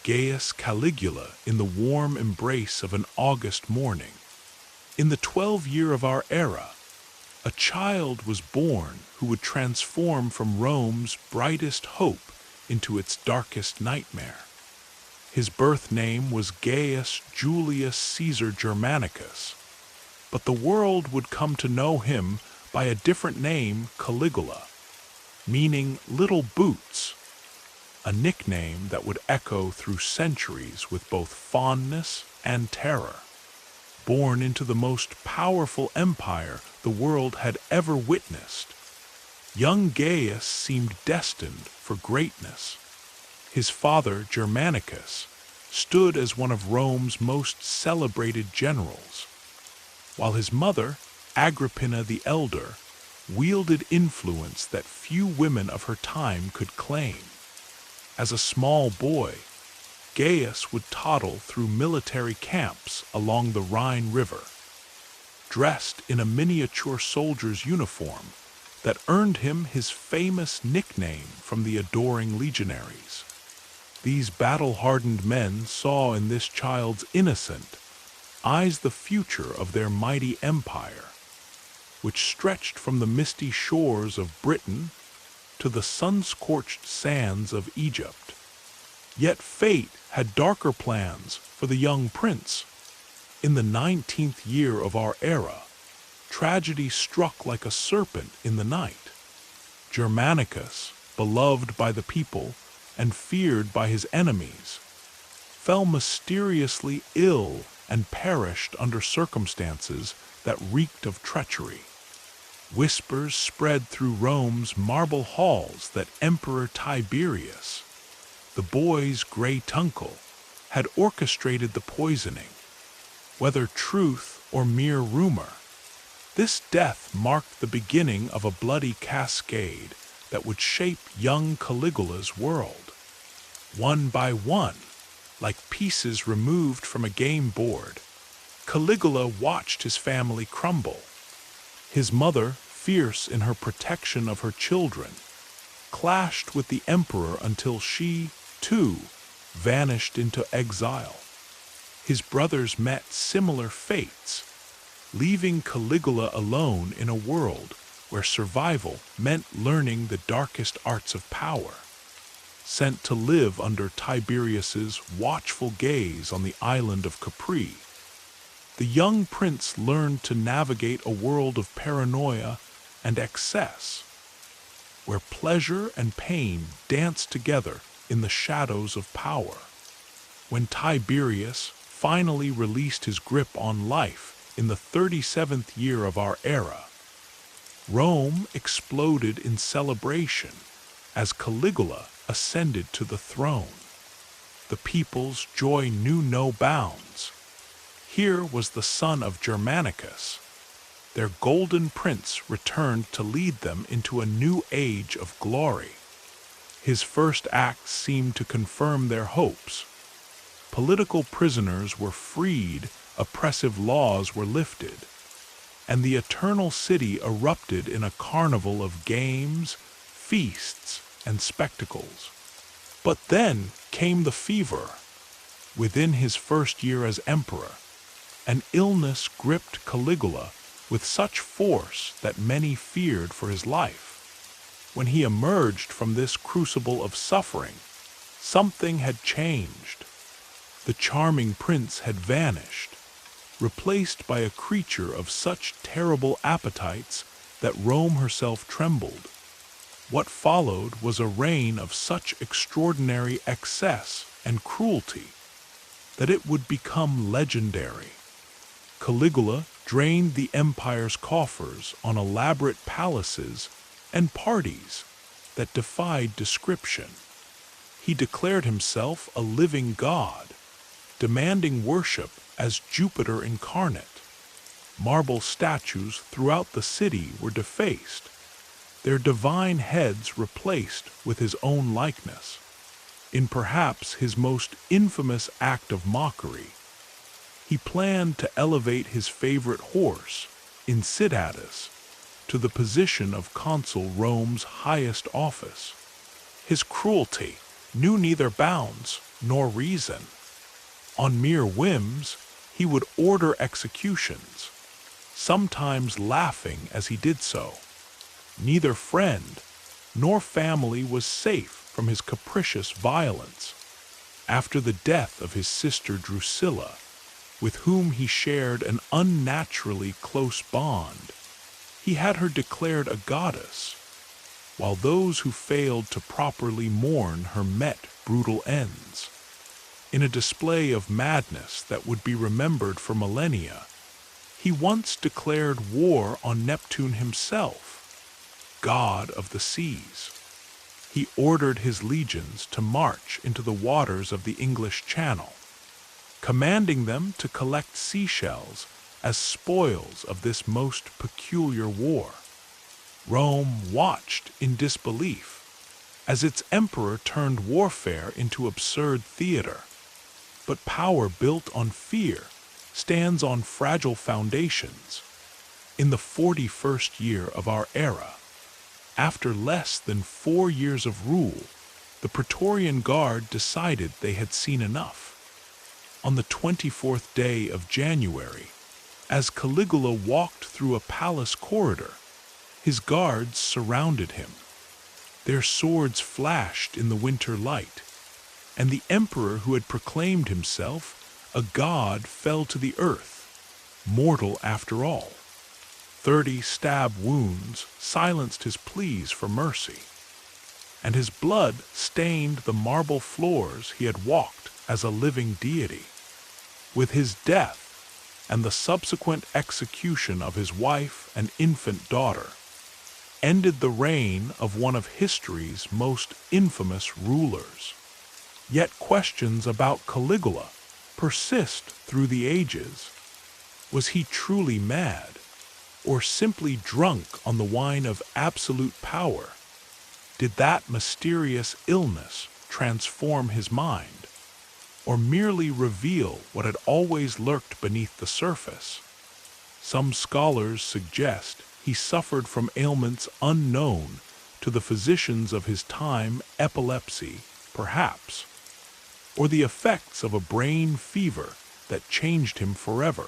Gaius Caligula in the warm embrace of an August morning. In the 12th year of our era, a child was born who would transform from Rome's brightest hope into its darkest nightmare. His birth name was Gaius Julius Caesar Germanicus, but the world would come to know him by a different name, Caligula, meaning little boots, a nickname that would echo through centuries with both fondness and terror. Born into the most powerful empire the world had ever witnessed, young Gaius seemed destined for greatness. His father, Germanicus, stood as one of Rome's most celebrated generals, while his mother, Agrippina the Elder, wielded influence that few women of her time could claim. As a small boy, Gaius would toddle through military camps along the Rhine River, dressed in a miniature soldier's uniform that earned him his famous nickname from the adoring legionaries. These battle-hardened men saw in this child's innocent eyes the future of their mighty empire, which stretched from the misty shores of Britain to the sun-scorched sands of Egypt. Yet fate had darker plans for the young prince. In the 19th year of our era, tragedy struck like a serpent in the night. Germanicus, beloved by the people and feared by his enemies, fell mysteriously ill and perished under circumstances that reeked of treachery. Whispers spread through Rome's marble halls that Emperor Tiberius, the boy's great uncle, had orchestrated the poisoning. Whether truth or mere rumor, this death marked the beginning of a bloody cascade that would shape young Caligula's world. One by one, like pieces removed from a game board, Caligula watched his family crumble. His mother, fierce in her protection of her children, clashed with the emperor until she, too, vanished into exile. His brothers met similar fates, leaving Caligula alone in a world where survival meant learning the darkest arts of power. Sent to live under Tiberius's watchful gaze on the island of Capri, the young prince learned to navigate a world of paranoia and excess, where pleasure and pain danced together in the shadows of power. When Tiberius finally released his grip on life in the 37th year of our era, Rome exploded in celebration as Caligula ascended to the throne. The people's joy knew no bounds. Here was the son of Germanicus. Their golden prince returned to lead them into a new age of glory. His first acts seemed to confirm their hopes. Political prisoners were freed, oppressive laws were lifted, and the eternal city erupted in a carnival of games, feasts, and spectacles. But then came the fever. Within his first year as emperor, an illness gripped Caligula with such force that many feared for his life. When he emerged from this crucible of suffering, something had changed. The charming prince had vanished, replaced by a creature of such terrible appetites that Rome herself trembled. What followed was a reign of such extraordinary excess and cruelty that it would become legendary. Caligula drained the empire's coffers on elaborate palaces and parties that defied description. He declared himself a living god, demanding worship as Jupiter incarnate. Marble statues throughout the city were defaced, their divine heads replaced with his own likeness. In perhaps his most infamous act of mockery, he planned to elevate his favorite horse, Inspirational, to the position of consul Rome's highest office. His cruelty knew neither bounds nor reason. On mere whims, he would order executions, sometimes laughing as he did so. Neither friend nor family was safe from his capricious violence. After the death of his sister Drusilla, with whom he shared an unnaturally close bond, he had her declared a goddess, while those who failed to properly mourn her met brutal ends. In a display of madness that would be remembered for millennia, he once declared war on Neptune himself, god of the seas. He ordered his legions to march into the waters of the English Channel, commanding them to collect seashells as spoils of this most peculiar war. Rome watched in disbelief as its emperor turned warfare into absurd theater. But power built on fear stands on fragile foundations. In the 41st year of our era, after less than 4 years of rule, the Praetorian Guard decided they had seen enough. On the 24th day of January, as Caligula walked through a palace corridor, his guards surrounded him. Their swords flashed in the winter light, and the emperor who had proclaimed himself a god fell to the earth, mortal after all. 30 stab wounds silenced his pleas for mercy, and his blood stained the marble floors he had walked as a living deity. With his death and the subsequent execution of his wife and infant daughter, ended the reign of one of history's most infamous rulers. Yet questions about Caligula persist through the ages. Was he truly mad, or simply drunk on the wine of absolute power? Did that mysterious illness transform his mind, or merely reveal what had always lurked beneath the surface? Some scholars suggest he suffered from ailments unknown to the physicians of his time, epilepsy, perhaps, or the effects of a brain fever that changed him forever.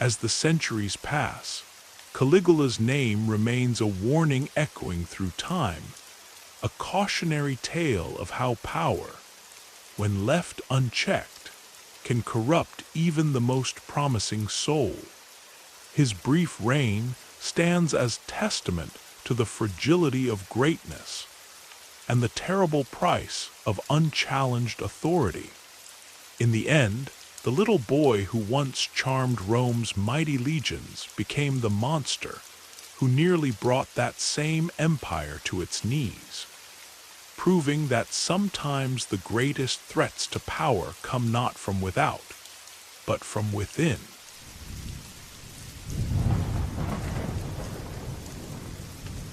As the centuries pass, Caligula's name remains a warning echoing through time, a cautionary tale of how power, when left unchecked, can corrupt even the most promising soul. His brief reign stands as testament to the fragility of greatness and the terrible price of unchallenged authority. In the end, the little boy who once charmed Rome's mighty legions became the monster who nearly brought that same empire to its knees, proving that sometimes the greatest threats to power come not from without, but from within.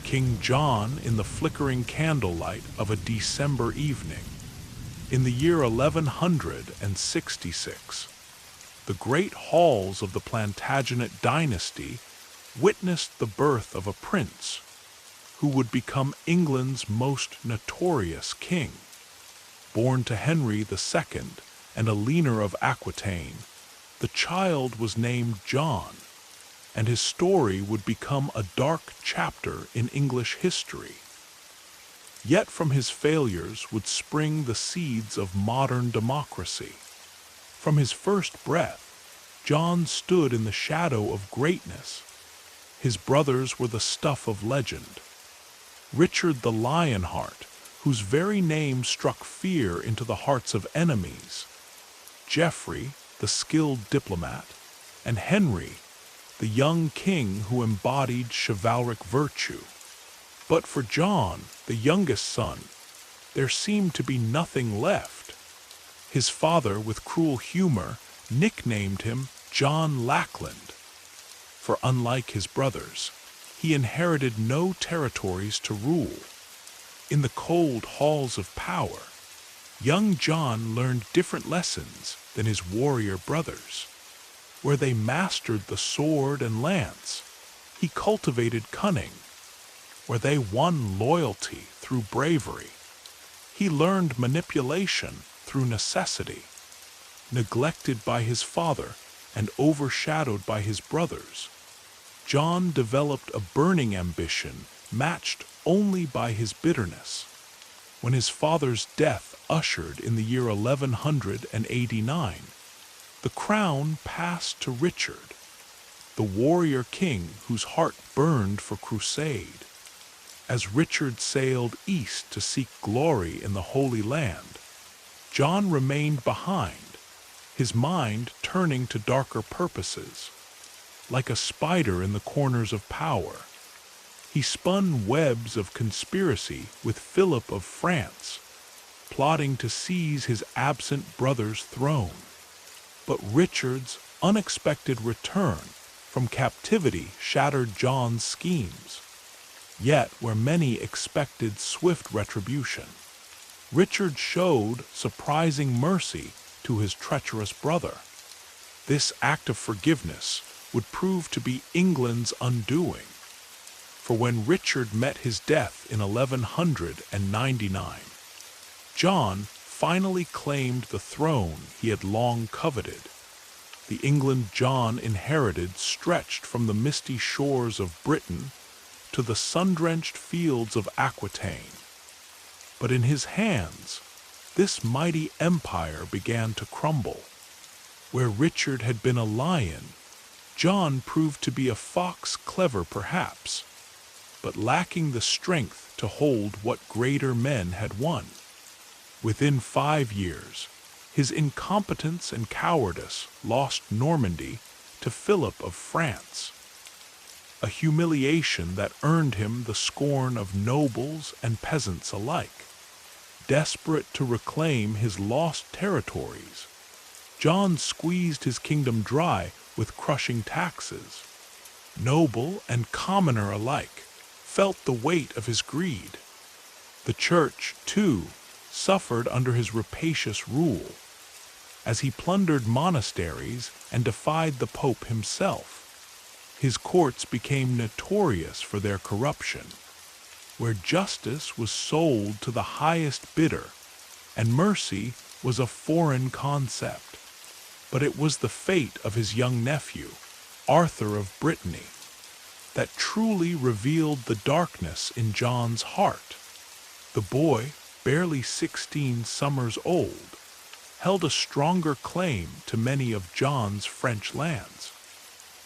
King John in the flickering candlelight of a December evening, in the year 1166, the great halls of the Plantagenet dynasty witnessed the birth of a prince who would become England's most notorious king. Born to Henry II and a leaner of Aquitaine, the child was named John, and his story would become a dark chapter in English history. Yet from his failures would spring the seeds of modern democracy. From his first breath, John stood in the shadow of greatness. His brothers were the stuff of legend. Richard the Lionheart, whose very name struck fear into the hearts of enemies, Geoffrey, the skilled diplomat, and Henry, the young king who embodied chivalric virtue. But for John, the youngest son, there seemed to be nothing left. His father, with cruel humor, nicknamed him John Lackland, for unlike his brothers, he inherited no territories to rule. In the cold halls of power, young John learned different lessons than his warrior brothers. Where they mastered the sword and lance, he cultivated cunning. Where they won loyalty through bravery, he learned manipulation through necessity. Neglected by his father and overshadowed by his brothers, John developed a burning ambition matched only by his bitterness. When his father's death ushered in the year 1189, the crown passed to Richard, the warrior king whose heart burned for crusade. As Richard sailed east to seek glory in the Holy Land, John remained behind, his mind turning to darker purposes. Like a spider in the corners of power, he spun webs of conspiracy with Philip of France, plotting to seize his absent brother's throne. But Richard's unexpected return from captivity shattered John's schemes. Yet, where many expected swift retribution, Richard showed surprising mercy to his treacherous brother. This act of forgiveness would prove to be England's undoing. For when Richard met his death in 1199, John finally claimed the throne he had long coveted. The England John inherited stretched from the misty shores of Britain to the sun-drenched fields of Aquitaine. But in his hands, this mighty empire began to crumble. Where Richard had been a lion, John proved to be a fox, clever perhaps, but lacking the strength to hold what greater men had won. Within 5 years, his incompetence and cowardice lost Normandy to Philip of France, a humiliation that earned him the scorn of nobles and peasants alike. Desperate to reclaim his lost territories, John squeezed his kingdom dry with crushing taxes. Noble and commoner alike felt the weight of his greed. The church, too, suffered under his rapacious rule, as he plundered monasteries and defied the Pope himself. His courts became notorious for their corruption, where justice was sold to the highest bidder, and mercy was a foreign concept. But it was the fate of his young nephew, Arthur of Brittany, that truly revealed the darkness in John's heart. The boy, barely 16 summers old, held a stronger claim to many of John's French lands.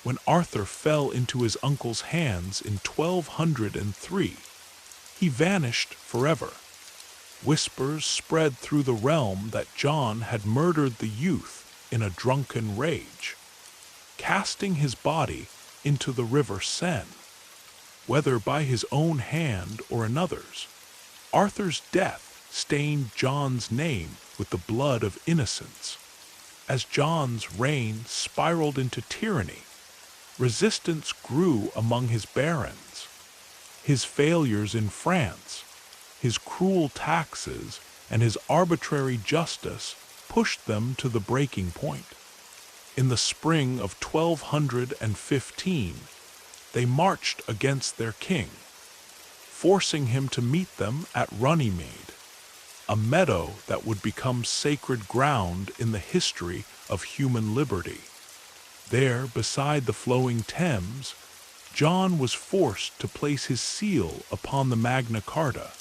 When Arthur fell into his uncle's hands in 1203, he vanished forever. Whispers spread through the realm that John had murdered the youth in a drunken rage, casting his body into the river Seine. Whether by his own hand or another's, Arthur's death stained John's name with the blood of innocence. As John's reign spiraled into tyranny, resistance grew among his barons. His failures in France, his cruel taxes, and his arbitrary justice pushed them to the breaking point. In the spring of 1215, they marched against their king, forcing him to meet them at Runnymede, a meadow that would become sacred ground in the history of human liberty. There, beside the flowing Thames, John was forced to place his seal upon the Magna Carta,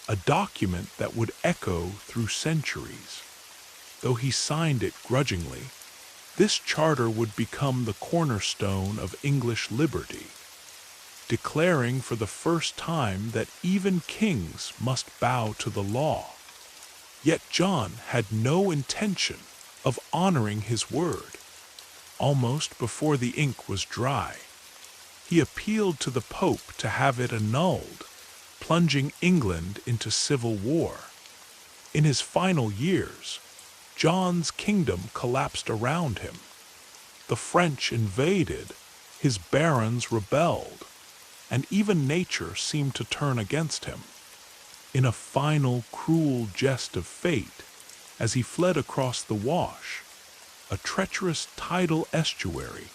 a document that would echo through centuries. Though he signed it grudgingly, this charter would become the cornerstone of English liberty, declaring for the first time that even kings must bow to the law. Yet John had no intention of honoring his word. Almost before the ink was dry, he appealed to the Pope to have it annulled, plunging England into civil war. In his final years, John's kingdom collapsed around him. The French invaded, his barons rebelled, and even nature seemed to turn against him. In a final cruel jest of fate, as he fled across the Wash, a treacherous tidal estuary,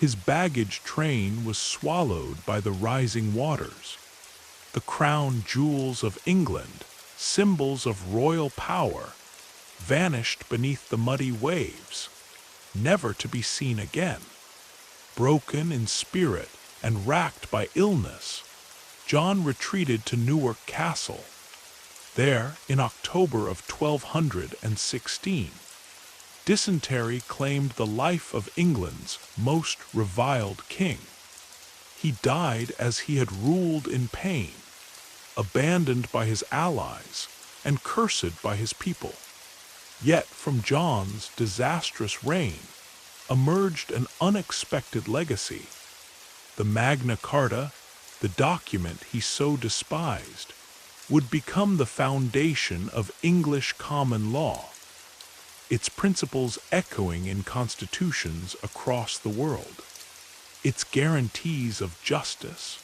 his baggage train was swallowed by the rising waters. The crown jewels of England, symbols of royal power, vanished beneath the muddy waves, never to be seen again. Broken in spirit and racked by illness, John retreated to Newark Castle. There, in October of 1216, dysentery claimed the life of England's most reviled king. He died as he had ruled in pain, abandoned by his allies and cursed by his people. Yet from John's disastrous reign emerged an unexpected legacy. The Magna Carta, the document he so despised, would become the foundation of English common law, its principles echoing in constitutions across the world. Its guarantees of justice,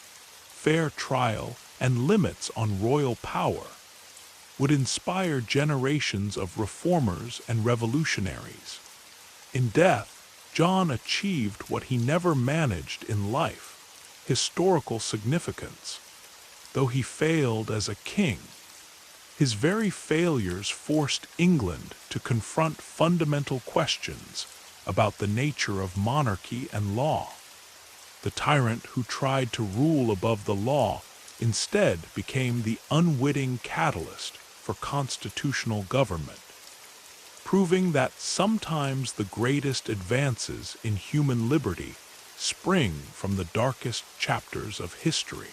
fair trial, and limits on royal power would inspire generations of reformers and revolutionaries. In death, John achieved what he never managed in life: historical significance. Though he failed as a king, his very failures forced England to confront fundamental questions about the nature of monarchy and law. The tyrant who tried to rule above the law instead became the unwitting catalyst for constitutional government, proving that sometimes the greatest advances in human liberty spring from the darkest chapters of history.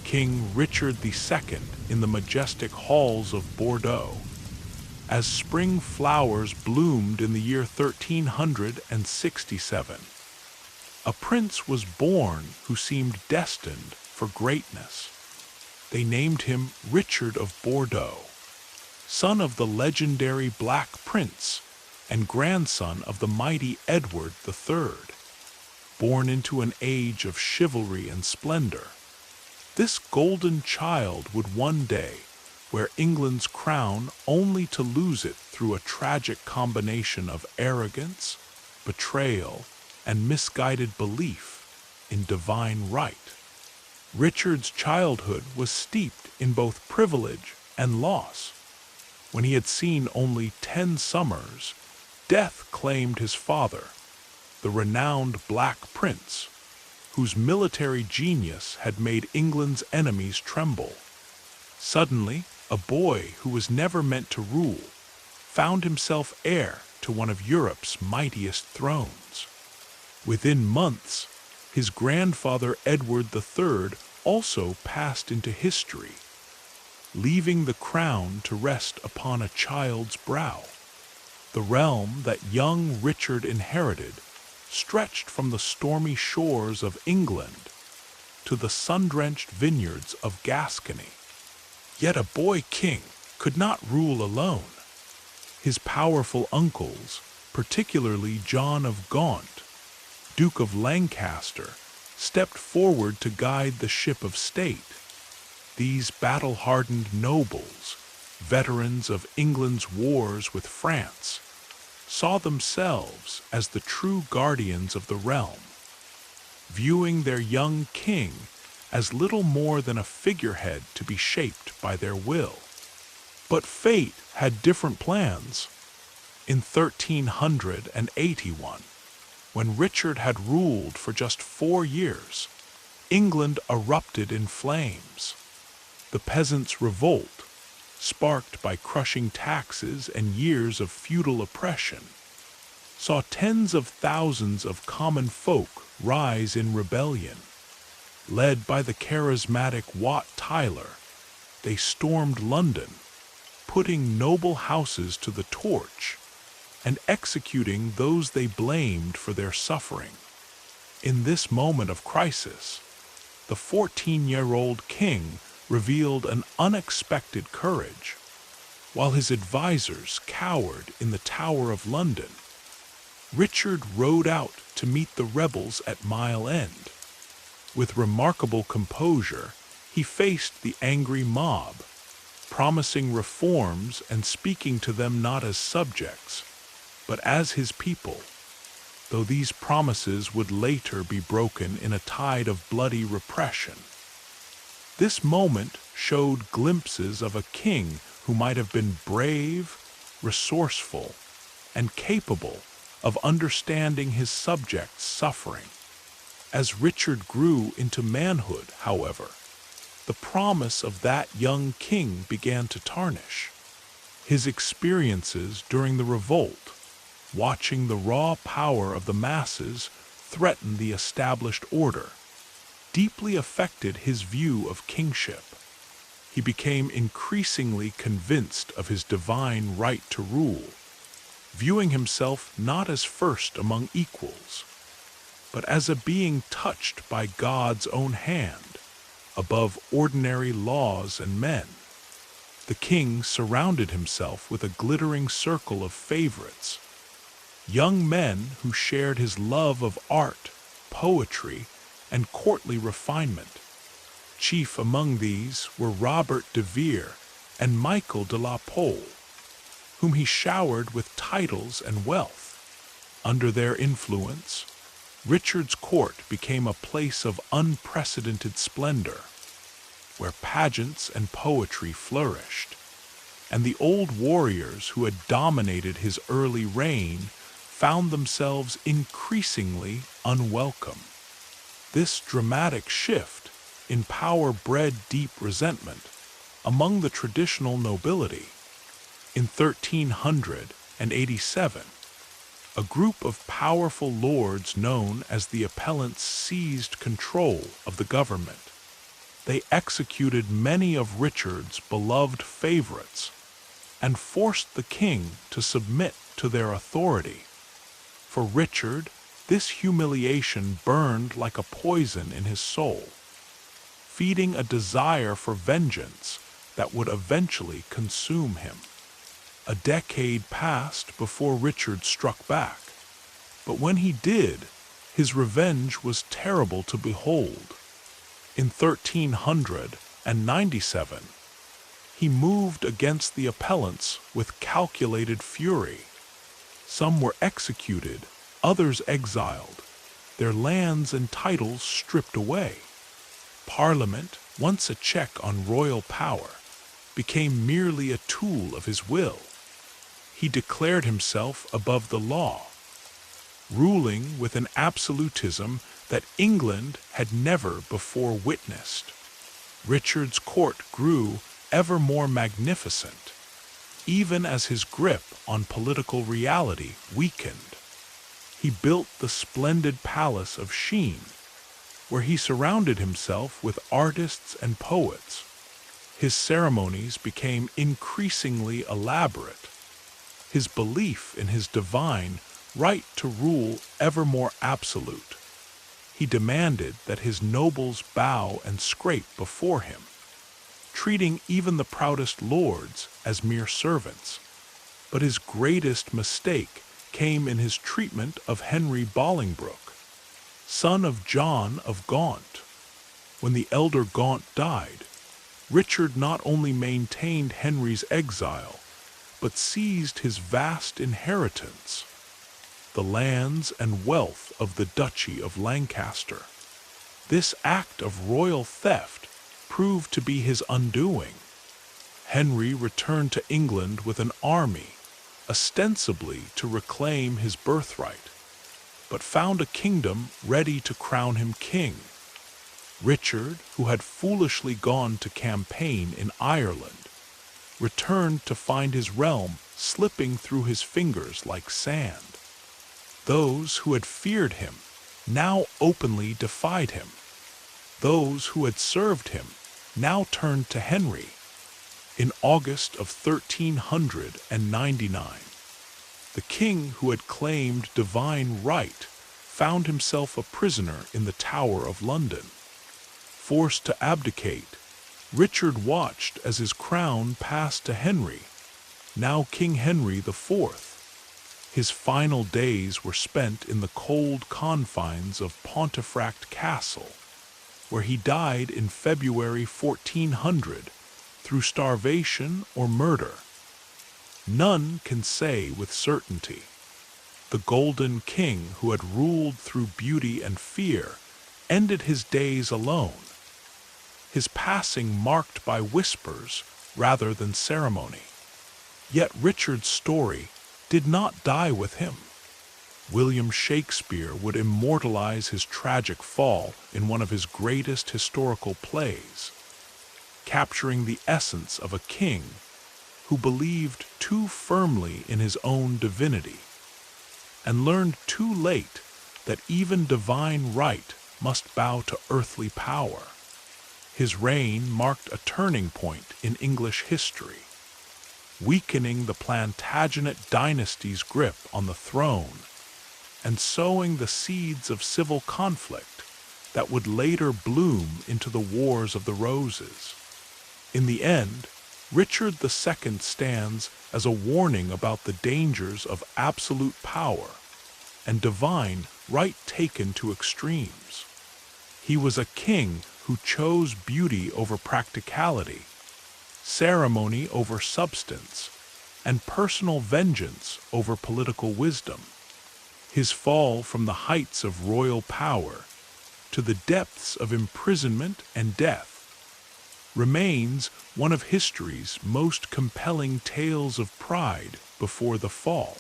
King Richard II in the majestic halls of Bordeaux. As spring flowers bloomed in the year 1367, a prince was born who seemed destined for greatness. They named him Richard of Bordeaux, son of the legendary Black Prince and grandson of the mighty Edward III. Born into an age of chivalry and splendor, this golden child would one day wear England's crown, only to lose it through a tragic combination of arrogance, betrayal, and misguided belief in divine right. Richard's childhood was steeped in both privilege and loss. When he had seen only 10 summers, death claimed his father, the renowned Black Prince, whose military genius had made England's enemies tremble. Suddenly, a boy who was never meant to rule found himself heir to one of Europe's mightiest thrones. Within months, his grandfather Edward III also passed into history, leaving the crown to rest upon a child's brow. The realm that young Richard inherited stretched from the stormy shores of England to the sun-drenched vineyards of Gascony. Yet a boy king could not rule alone. His powerful uncles, particularly John of Gaunt, Duke of Lancaster, stepped forward to guide the ship of state. These battle-hardened nobles, veterans of England's wars with France, saw themselves as the true guardians of the realm, viewing their young king as little more than a figurehead to be shaped by their will. But fate had different plans. In 1381, when Richard had ruled for just 4 years, England erupted in flames. The peasants' revolt, sparked by crushing taxes and years of feudal oppression, saw tens of thousands of common folk rise in rebellion. Led by the charismatic Wat Tyler, they stormed London, putting noble houses to the torch and executing those they blamed for their suffering. In this moment of crisis, the 14-year-old king revealed an unexpected courage. While his advisors cowered in the Tower of London, Richard rode out to meet the rebels at Mile End. With remarkable composure, he faced the angry mob, promising reforms and speaking to them not as subjects, but as his people, though these promises would later be broken in a tide of bloody repression. This moment showed glimpses of a king who might have been brave, resourceful, and capable of understanding his subjects' suffering. As Richard grew into manhood, however, the promise of that young king began to tarnish. His experiences during the revolt, watching the raw power of the masses threaten the established order, deeply affected his view of kingship. He became increasingly convinced of his divine right to rule, viewing himself not as first among equals, but as a being touched by God's own hand, above ordinary laws and men. The king surrounded himself with a glittering circle of favorites, young men who shared his love of art, poetry, and courtly refinement. Chief among these were Robert de Vere and Michael de la Pole, whom he showered with titles and wealth. Under their influence, Richard's court became a place of unprecedented splendor, where pageants and poetry flourished, and the old warriors who had dominated his early reign found themselves increasingly unwelcome. This dramatic shift in power bred deep resentment among the traditional nobility. In 1387, a group of powerful lords known as the appellants seized control of the government. They executed many of Richard's beloved favorites and forced the king to submit to their authority. For Richard, this humiliation burned like a poison in his soul, feeding a desire for vengeance that would eventually consume him. A decade passed before Richard struck back, but when he did, his revenge was terrible to behold. In 1397, he moved against the appellants with calculated fury. Some were executed, others exiled, their lands and titles stripped away. Parliament, once a check on royal power, became merely a tool of his will. He declared himself above the law, ruling with an absolutism that England had never before witnessed. Richard's court grew ever more magnificent, even as his grip on political reality weakened. He built the splendid palace of Sheen, where he surrounded himself with artists and poets. His ceremonies became increasingly elaborate, his belief in his divine right to rule ever more absolute. He demanded that his nobles bow and scrape before him, treating even the proudest lords as mere servants. But his greatest mistake came in his treatment of Henry Bolingbroke, son of John of Gaunt. When the elder Gaunt died, Richard not only maintained Henry's exile, but seized his vast inheritance, the lands and wealth of the Duchy of Lancaster. This act of royal theft proved to be his undoing. Henry returned to England with an army, ostensibly to reclaim his birthright, but found a kingdom ready to crown him king. Richard, who had foolishly gone to campaign in Ireland, returned to find his realm slipping through his fingers like sand. Those who had feared him now openly defied him. Those who had served him now turned to Henry. In August of 1399, the king who had claimed divine right found himself a prisoner in the Tower of London. Forced to abdicate, Richard watched as his crown passed to Henry, now King Henry IV. His final days were spent in the cold confines of Pontefract Castle, where he died in February 1400 through starvation or murder. None can say with certainty. The Golden King, who had ruled through beauty and fear, ended his days alone. his passing marked by whispers rather than ceremony. Yet Richard's story did not die with him. William Shakespeare would immortalize his tragic fall in one of his greatest historical plays, capturing the essence of a king who believed too firmly in his own divinity and learned too late that even divine right must bow to earthly power. His reign marked a turning point in English history, weakening the Plantagenet dynasty's grip on the throne and sowing the seeds of civil conflict that would later bloom into the Wars of the Roses. In the end, Richard II stands as a warning about the dangers of absolute power and divine right taken to extremes. He was a king who chose beauty over practicality, ceremony over substance, and personal vengeance over political wisdom. His fall from the heights of royal power to the depths of imprisonment and death remains one of history's most compelling tales of pride before the fall.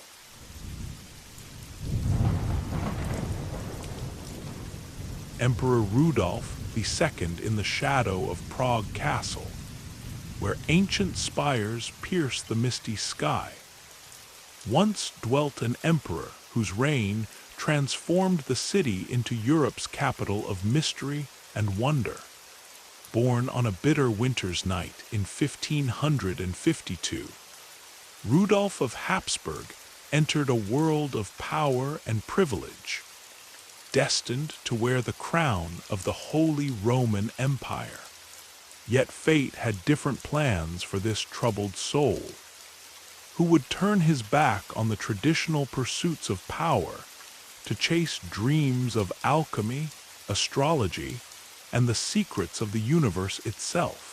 Emperor Rudolph II in the shadow of Prague Castle, where ancient spires pierce the misty sky. Once dwelt an emperor whose reign transformed the city into Europe's capital of mystery and wonder. Born on a bitter winter's night in 1552, Rudolph of Habsburg entered a world of power and privilege, destined to wear the crown of the Holy Roman Empire. Yet fate had different plans for this troubled soul, who would turn his back on the traditional pursuits of power to chase dreams of alchemy, astrology, and the secrets of the universe itself.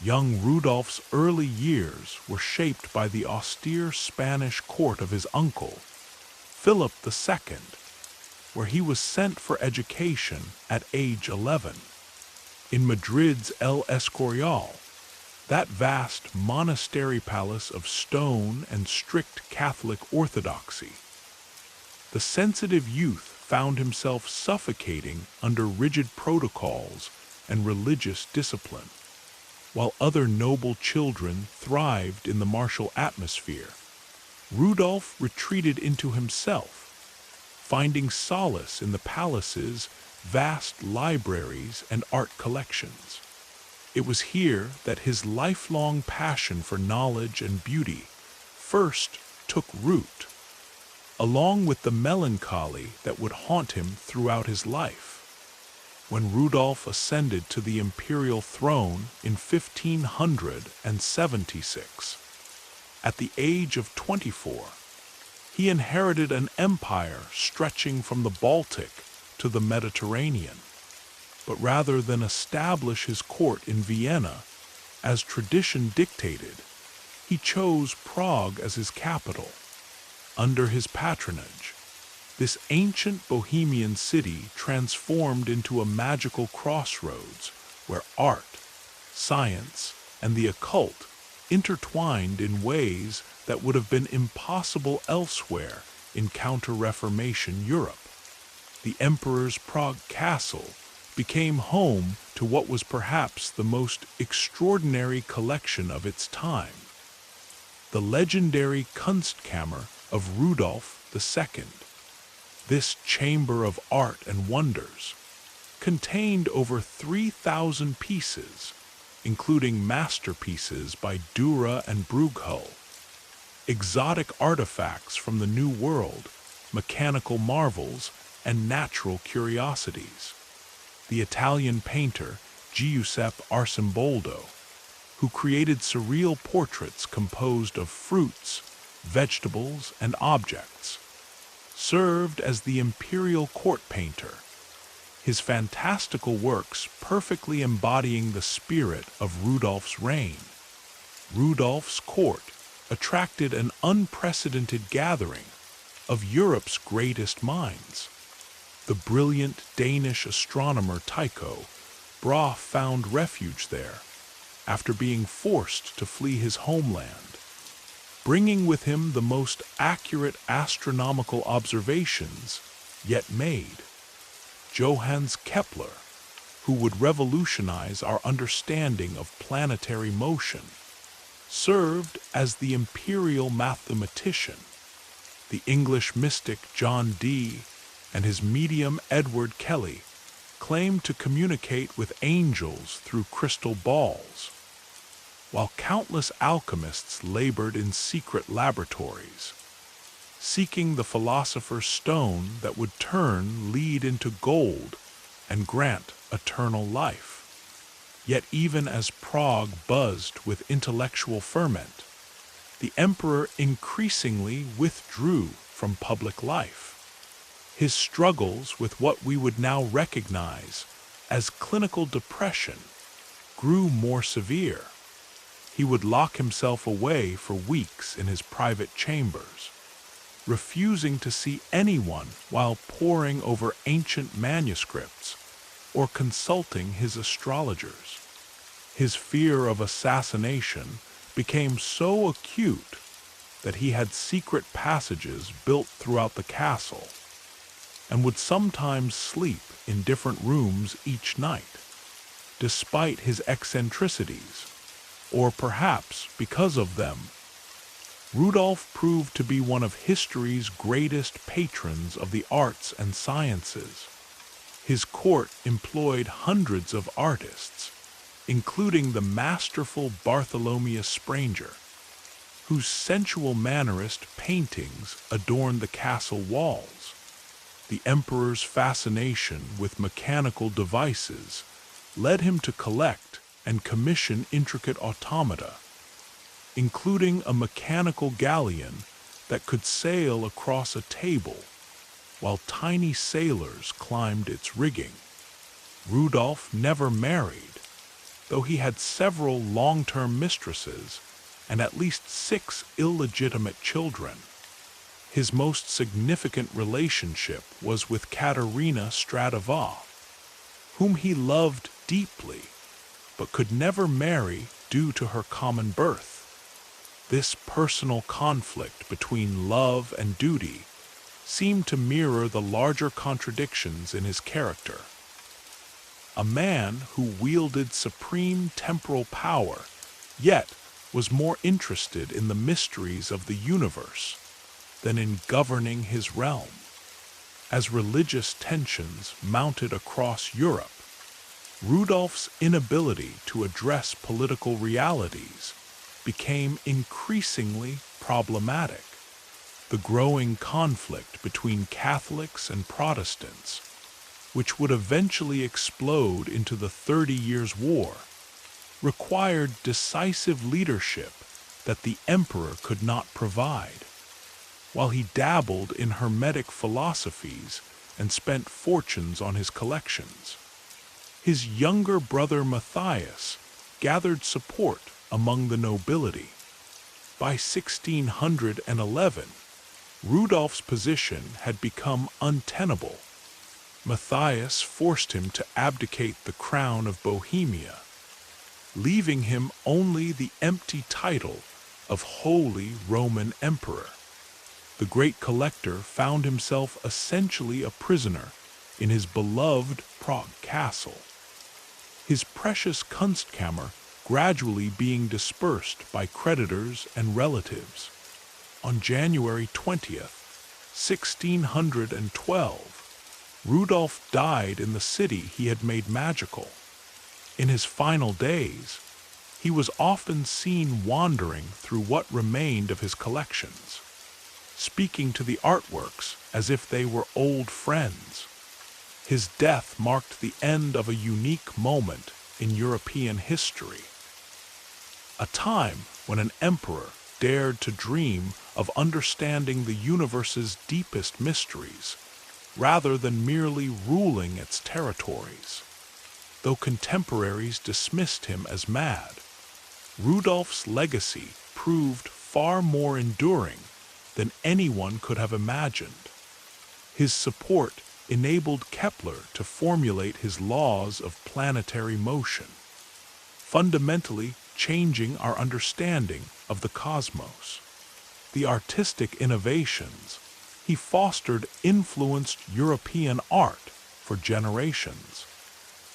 Young Rudolph's early years were shaped by the austere Spanish court of his uncle, Philip II, where he was sent for education at age 11. In Madrid's El Escorial, that vast monastery palace of stone and strict Catholic orthodoxy, the sensitive youth found himself suffocating under rigid protocols and religious discipline, while other noble children thrived in the martial atmosphere. Rudolph retreated into himself, finding solace in the palace's vast libraries and art collections. It was here that his lifelong passion for knowledge and beauty first took root, along with the melancholy that would haunt him throughout his life. When Rudolph ascended to the imperial throne in 1576, at the age of 24, he inherited an empire stretching from the Baltic to the Mediterranean. But rather than establish his court in Vienna, as tradition dictated, he chose Prague as his capital. Under his patronage, this ancient Bohemian city transformed into a magical crossroads where art, science, and the occult intertwined in ways that would have been impossible elsewhere in Counter-Reformation Europe. The emperor's Prague castle became home to what was perhaps the most extraordinary collection of its time, the legendary Kunstkammer of Rudolph II. This chamber of art and wonders contained over 3,000 pieces, including masterpieces by Dürer and Bruegel, exotic artifacts from the New World, mechanical marvels, and natural curiosities. The Italian painter Giuseppe Arcimboldo, who created surreal portraits composed of fruits, vegetables, and objects, served as the imperial court painter, his fantastical works perfectly embodying the spirit of Rudolph's reign. Rudolph's court attracted an unprecedented gathering of Europe's greatest minds. The brilliant Danish astronomer Tycho Brahe found refuge there after being forced to flee his homeland, bringing with him the most accurate astronomical observations yet made. Johannes Kepler, who would revolutionize our understanding of planetary motion, served as the imperial mathematician. The English mystic John Dee and his medium Edward Kelly claimed to communicate with angels through crystal balls, while countless alchemists labored in secret laboratories, seeking the philosopher's stone that would turn lead into gold and grant eternal life. Yet even as Prague buzzed with intellectual ferment, the emperor increasingly withdrew from public life. His struggles with what we would now recognize as clinical depression grew more severe. He would lock himself away for weeks in his private chambers, refusing to see anyone while poring over ancient manuscripts or consulting his astrologers. His fear of assassination became so acute that he had secret passages built throughout the castle and would sometimes sleep in different rooms each night, despite his eccentricities, or perhaps because of them. Rudolf proved to be one of history's greatest patrons of the arts and sciences. His court employed hundreds of artists, including the masterful Bartholomew Spranger, whose sensual mannerist paintings adorned the castle walls. The emperor's fascination with mechanical devices led him to collect and commission intricate automata, including a mechanical galleon that could sail across a table while tiny sailors climbed its rigging. Rudolf never married, though he had several long-term mistresses and at least 6 illegitimate children. His most significant relationship was with Katerina Stradivarius, whom he loved deeply, but could never marry due to her common birth. This personal conflict between love and duty seemed to mirror the larger contradictions in his character. A man who wielded supreme temporal power, yet was more interested in the mysteries of the universe than in governing his realm. As religious tensions mounted across Europe, Rudolf's inability to address political realities became increasingly problematic. The growing conflict between Catholics and Protestants, which would eventually explode into the 30 Years' War, required decisive leadership that the emperor could not provide. While he dabbled in Hermetic philosophies and spent fortunes on his collections, his younger brother Matthias gathered support among the nobility. By 1611, Rudolf's position had become untenable. Matthias forced him to abdicate the crown of Bohemia, leaving him only the empty title of Holy Roman Emperor. The great collector found himself essentially a prisoner in his beloved Prague castle, his precious Kunstkammer gradually being dispersed by creditors and relatives. On January 20th, 1612, Rudolf died in the city he had made magical. In his final days, he was often seen wandering through what remained of his collections, speaking to the artworks as if they were old friends. His death marked the end of a unique moment in European history, a time when an emperor dared to dream of understanding the universe's deepest mysteries, rather than merely ruling its territories. Though contemporaries dismissed him as mad, Rudolf's legacy proved far more enduring than anyone could have imagined. His support enabled Kepler to formulate his laws of planetary motion, fundamentally changing our understanding of the cosmos. The artistic innovations he fostered influenced European art for generations.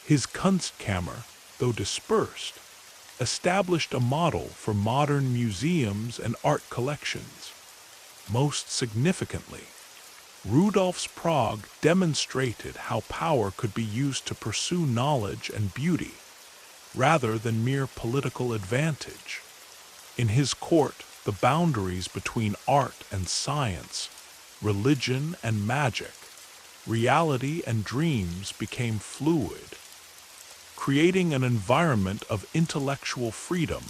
His Kunstkammer, though dispersed, established a model for modern museums and art collections. Most significantly, Rudolph's Prague demonstrated how power could be used to pursue knowledge and beauty, rather than mere political advantage. In his court, the boundaries between art and science, religion and magic, reality and dreams became fluid, creating an environment of intellectual freedom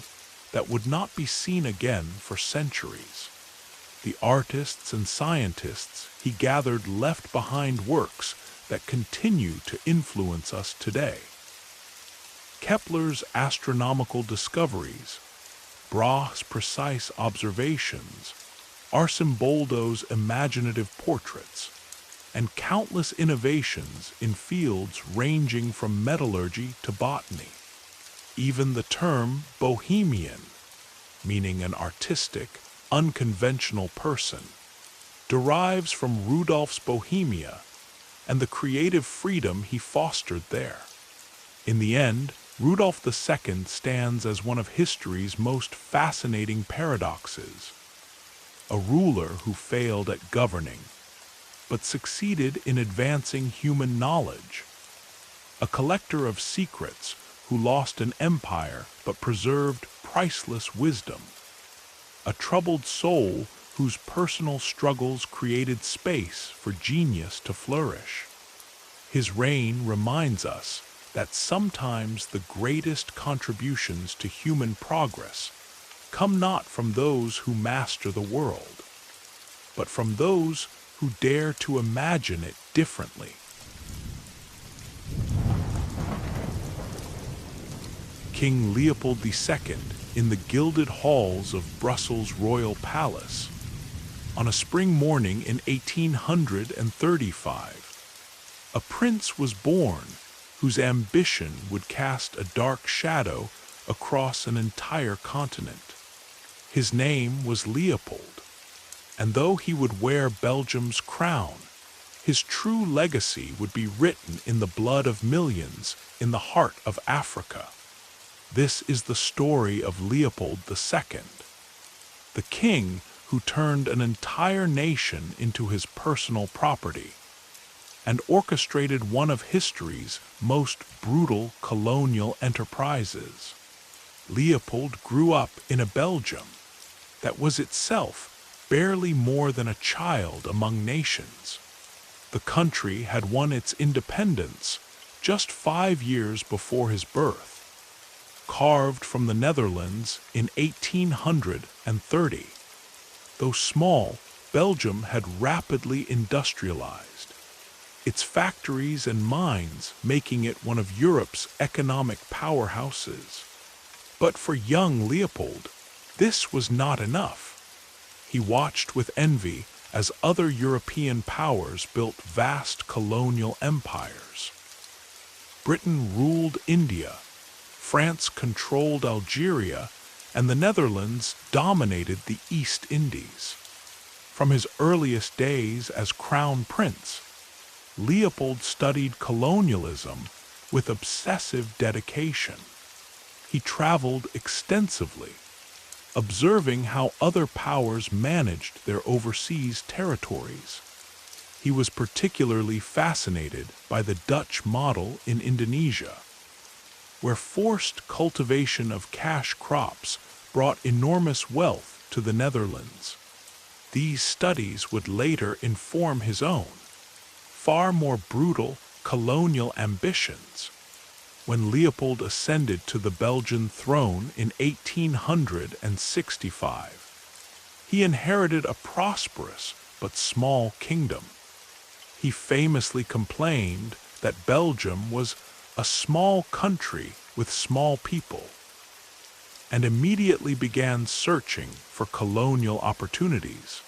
that would not be seen again for centuries. The artists and scientists he gathered left behind works that continue to influence us today. Kepler's astronomical discoveries, Brahe's precise observations, Arcimboldo's imaginative portraits, and countless innovations in fields ranging from metallurgy to botany. Even the term bohemian, meaning an artistic, unconventional person, derives from Rudolph's Bohemia and the creative freedom he fostered there. In the end, Rudolph II stands as one of history's most fascinating paradoxes, a ruler who failed at governing, but succeeded in advancing human knowledge, a collector of secrets who lost an empire but preserved priceless wisdom, a troubled soul whose personal struggles created space for genius to flourish. His reign reminds us that sometimes the greatest contributions to human progress come not from those who master the world, but from those who dare to imagine it differently. King Leopold II in the gilded halls of Brussels' royal palace. On a spring morning in 1835, a prince was born whose ambition would cast a dark shadow across an entire continent. His name was Leopold, and though he would wear Belgium's crown, his true legacy would be written in the blood of millions in the heart of Africa. This is the story of Leopold II, the king who turned an entire nation into his personal property and orchestrated one of history's most brutal colonial enterprises. Leopold grew up in a Belgium that was itself barely more than a child among nations. The country had won its independence just 5 years before his birth. Carved from the Netherlands in 1830, though small, Belgium had rapidly industrialized, its factories and mines making it one of Europe's economic powerhouses. But for young Leopold, this was not enough. He watched with envy as other European powers built vast colonial empires. Britain ruled India, France controlled Algeria, and the Netherlands dominated the East Indies. From his earliest days as crown prince, Leopold studied colonialism with obsessive dedication. He traveled extensively, observing how other powers managed their overseas territories. He was particularly fascinated by the Dutch model in Indonesia, where forced cultivation of cash crops brought enormous wealth to the Netherlands. These studies would later inform his own, far more brutal colonial ambitions. When Leopold ascended to the Belgian throne in 1865, he inherited a prosperous but small kingdom. He famously complained that Belgium was a small country with small people, and immediately began searching for colonial opportunities.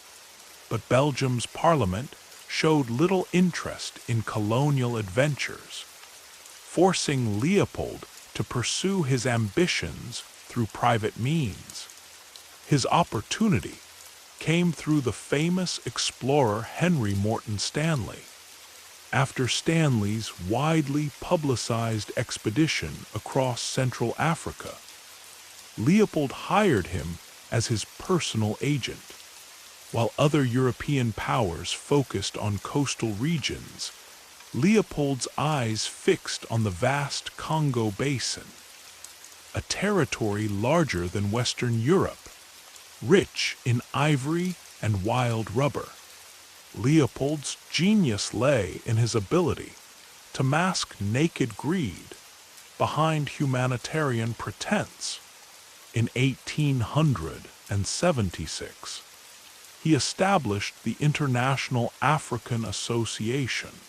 But Belgium's parliament, showed little interest in colonial adventures, forcing Leopold to pursue his ambitions through private means. His opportunity came through the famous explorer Henry Morton Stanley. After Stanley's widely publicized expedition across Central Africa, Leopold hired him as his personal agent. While other European powers focused on coastal regions, Leopold's eyes fixed on the vast Congo Basin, a territory larger than Western Europe, rich in ivory and wild rubber. Leopold's genius lay in his ability to mask naked greed behind humanitarian pretense. In 1876, he established the International African Association,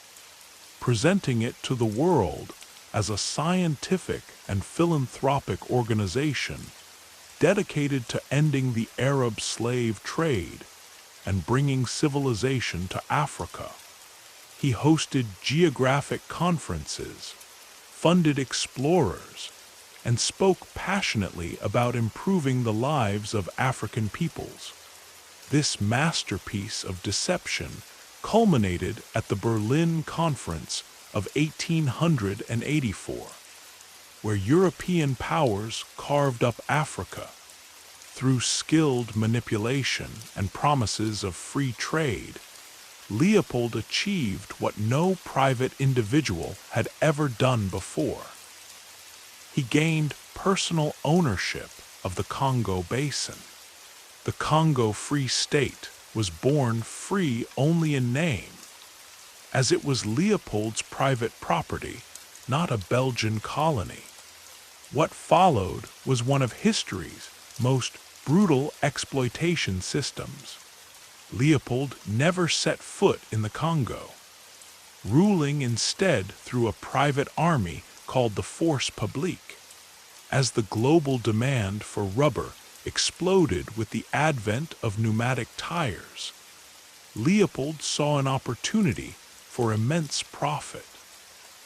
presenting it to the world as a scientific and philanthropic organization dedicated to ending the Arab slave trade and bringing civilization to Africa. He hosted geographic conferences, funded explorers, and spoke passionately about improving the lives of African peoples. This masterpiece of deception culminated at the Berlin Conference of 1884, where European powers carved up Africa. Through skilled manipulation and promises of free trade, Leopold achieved what no private individual had ever done before. He gained personal ownership of the Congo Basin. The Congo Free State was born free only in name, as it was Leopold's private property, not a Belgian colony. What followed was one of history's most brutal exploitation systems. Leopold never set foot in the Congo, ruling instead through a private army called the Force Publique. As the global demand for rubber exploded with the advent of pneumatic tires, Leopold saw an opportunity for immense profit.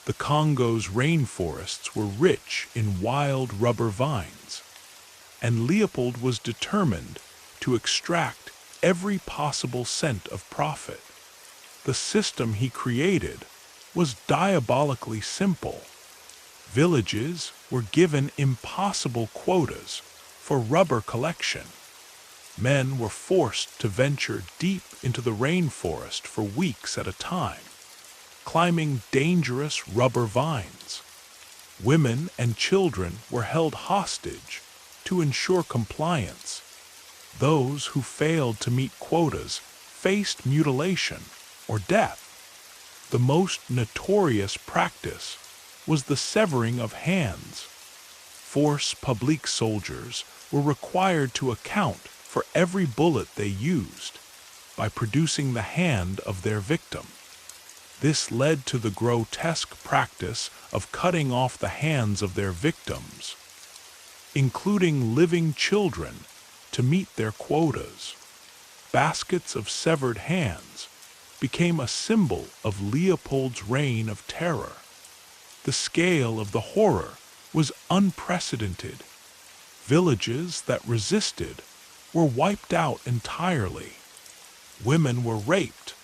The Congo's rainforests were rich in wild rubber vines, and Leopold was determined to extract every possible cent of profit. The system he created was diabolically simple. Villages were given impossible quotas for rubber collection. Men were forced to venture deep into the rainforest for weeks at a time, climbing dangerous rubber vines. Women and children were held hostage to ensure compliance. Those who failed to meet quotas faced mutilation or death. The most notorious practice was the severing of hands. Force Publique soldiers were required to account for every bullet they used by producing the hand of their victim. This led to the grotesque practice of cutting off the hands of their victims, including living children, to meet their quotas. Baskets of severed hands became a symbol of Leopold's reign of terror. The scale of the horror was unprecedented. Villages that resisted were wiped out entirely. Women were raped,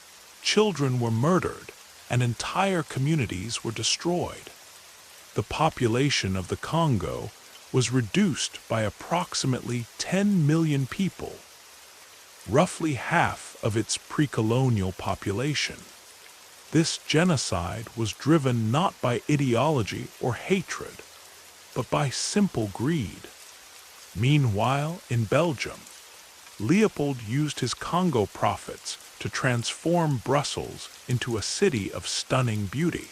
children were murdered, and entire communities were destroyed. The population of the Congo was reduced by approximately 10 million people, roughly half of its pre-colonial population. This genocide was driven not by ideology or hatred, but by simple greed. Meanwhile, in Belgium, Leopold used his Congo profits to transform Brussels into a city of stunning beauty.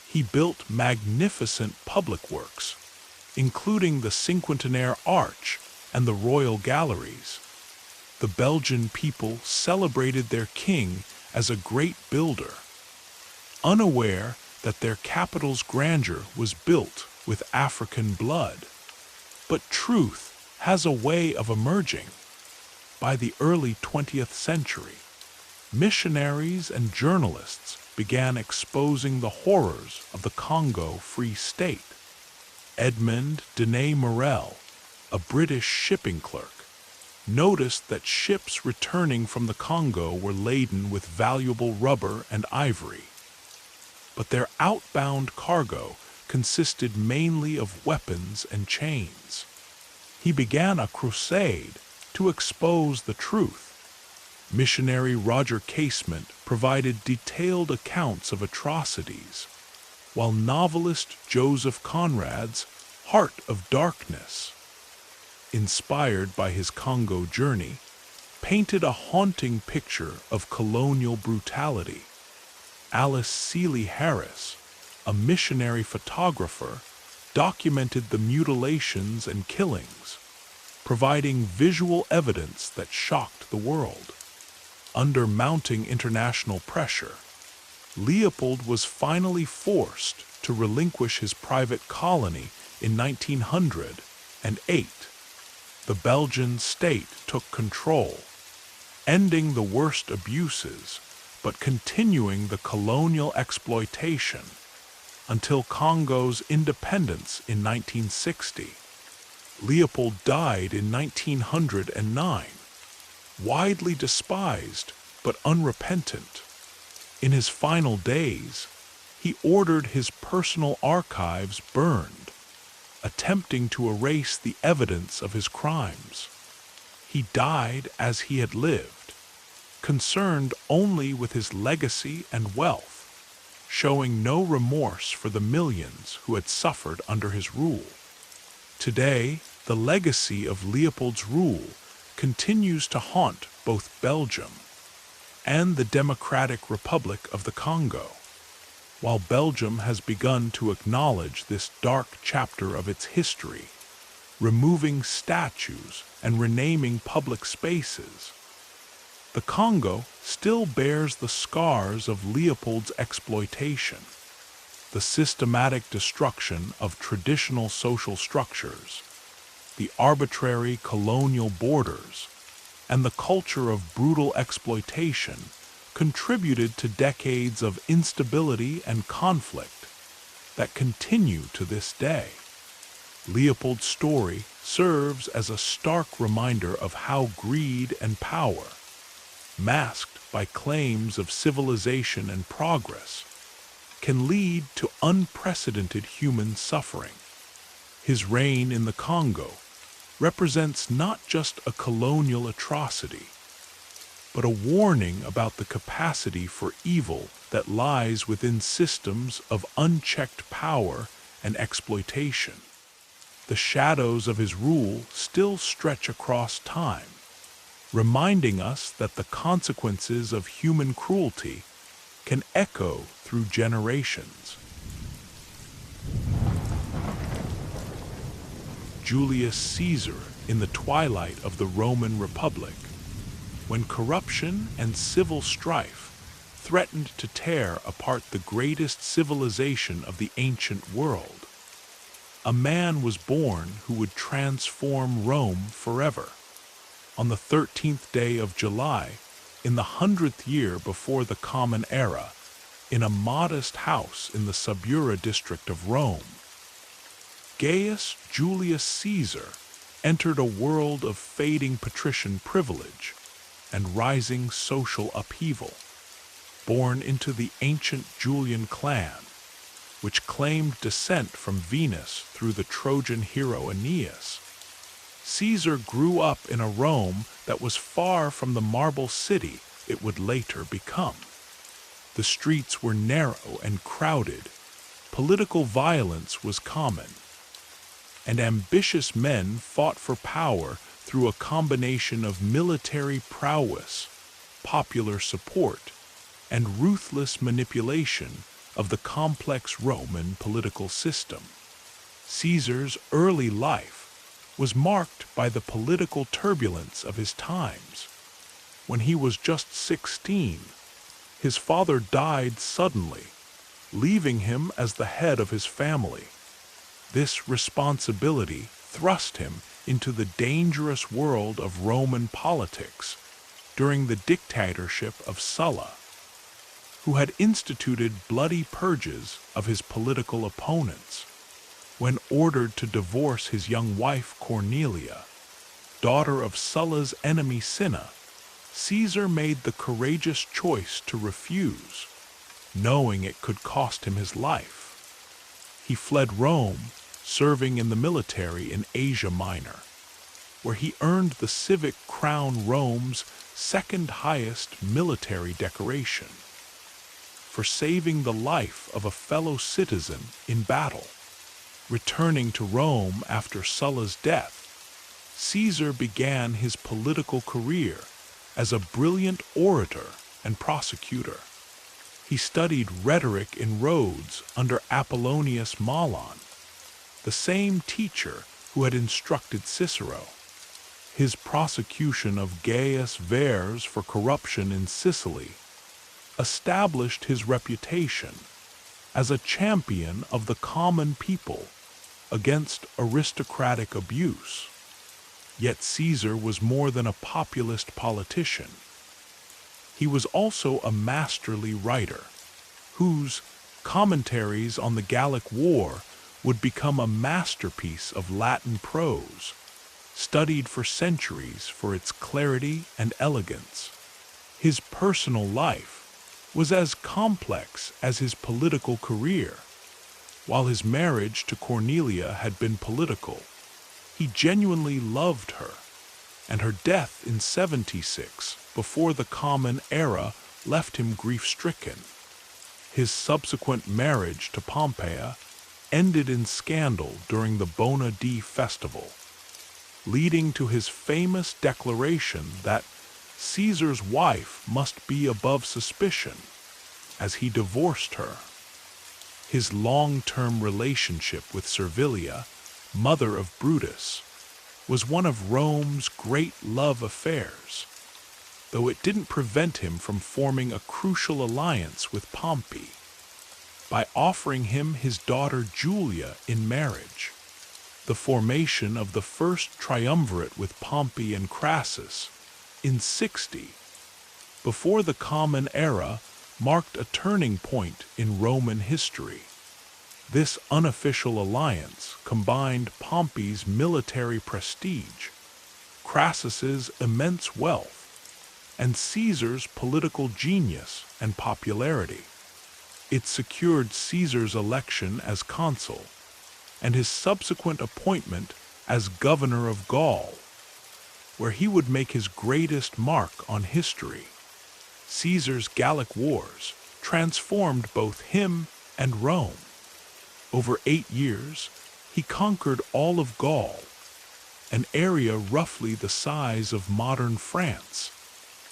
He built magnificent public works, including the Cinquantenaire Arch and the Royal Galleries. The Belgian people celebrated their king as a great builder, unaware that their capital's grandeur was built with African blood. But truth has a way of emerging. By the early 20th century, missionaries and journalists began exposing the horrors of the Congo Free State. Edmond Denis Morel, a British shipping clerk, noticed that ships returning from the Congo were laden with valuable rubber and ivory. But their outbound cargo consisted mainly of weapons and chains. He began a crusade to expose the truth. Missionary Roger Casement provided detailed accounts of atrocities, while novelist Joseph Conrad's Heart of Darkness, inspired by his Congo journey, painted a haunting picture of colonial brutality. Alice Seeley Harris, a missionary photographer, documented the mutilations and killings, providing visual evidence that shocked the world. Under mounting international pressure, Leopold was finally forced to relinquish his private colony in 1908. The Belgian state took control, ending the worst abuses but continuing the colonial exploitation until Congo's independence in 1960. Leopold died in 1909, widely despised but unrepentant. In his final days, he ordered his personal archives burned, attempting to erase the evidence of his crimes. He died as he had lived, concerned only with his legacy and wealth, showing no remorse for the millions who had suffered under his rule. Today, the legacy of Leopold's rule continues to haunt both Belgium and the Democratic Republic of the Congo. While Belgium has begun to acknowledge this dark chapter of its history, removing statues and renaming public spaces, the Congo still bears the scars of Leopold's exploitation, the systematic destruction of traditional social structures, the arbitrary colonial borders, and the culture of brutal exploitation contributed to decades of instability and conflict that continue to this day. Leopold's story serves as a stark reminder of how greed and power, masked by claims of civilization and progress, can lead to unprecedented human suffering. His reign in the Congo represents not just a colonial atrocity, but a warning about the capacity for evil that lies within systems of unchecked power and exploitation. The shadows of his rule still stretch across time, reminding us that the consequences of human cruelty can echo through generations. Julius Caesar in the twilight of the Roman Republic, when corruption and civil strife threatened to tear apart the greatest civilization of the ancient world, a man was born who would transform Rome forever. On the 13th day of July, in the 100th year before the Common Era, in a modest house in the Subura district of Rome, Gaius Julius Caesar entered a world of fading patrician privilege and rising social upheaval. Born into the ancient Julian clan, which claimed descent from Venus through the Trojan hero Aeneas, Caesar grew up in a Rome that was far from the marble city it would later become. The streets were narrow and crowded, political violence was common, and ambitious men fought for power through a combination of military prowess, popular support, and ruthless manipulation of the complex Roman political system. Caesar's early life was marked by the political turbulence of his times. When he was just 16, his father died suddenly, leaving him as the head of his family. This responsibility thrust him into the dangerous world of Roman politics, during the dictatorship of Sulla, who had instituted bloody purges of his political opponents. When ordered to divorce his young wife Cornelia, daughter of Sulla's enemy Cinna, Caesar made the courageous choice to refuse, knowing it could cost him his life. He fled Rome, serving in the military in Asia Minor, where he earned the civic crown, Rome's second highest military decoration, for saving the life of a fellow citizen in battle. Returning to Rome after Sulla's death, Caesar began his political career as a brilliant orator and prosecutor. He studied rhetoric in Rhodes under Apollonius Maulon, the same teacher who had instructed Cicero. His prosecution of Gaius Verres for corruption in Sicily established his reputation as a champion of the common people against aristocratic abuse. Yet Caesar was more than a populist politician. He was also a masterly writer, whose commentaries on the Gallic War would become a masterpiece of Latin prose, studied for centuries for its clarity and elegance. His personal life was as complex as his political career. While his marriage to Cornelia had been political, he genuinely loved her, and her death in 76, before the Common Era, left him grief-stricken. His subsequent marriage to Pompeia ended in scandal during the Bona Dea festival, leading to his famous declaration that Caesar's wife must be above suspicion, as he divorced her. His long-term relationship with Servilia, mother of Brutus, was one of Rome's great love affairs, though it didn't prevent him from forming a crucial alliance with Pompey by offering him his daughter Julia in marriage. The formation of the first triumvirate with Pompey and Crassus in 60, before the Common Era, marked a turning point in Roman history. This unofficial alliance combined Pompey's military prestige, Crassus's immense wealth, and Caesar's political genius and popularity. It secured Caesar's election as consul and his subsequent appointment as governor of Gaul, where he would make his greatest mark on history. Caesar's Gallic Wars transformed both him and Rome. Over 8 years, he conquered all of Gaul, an area roughly the size of modern France,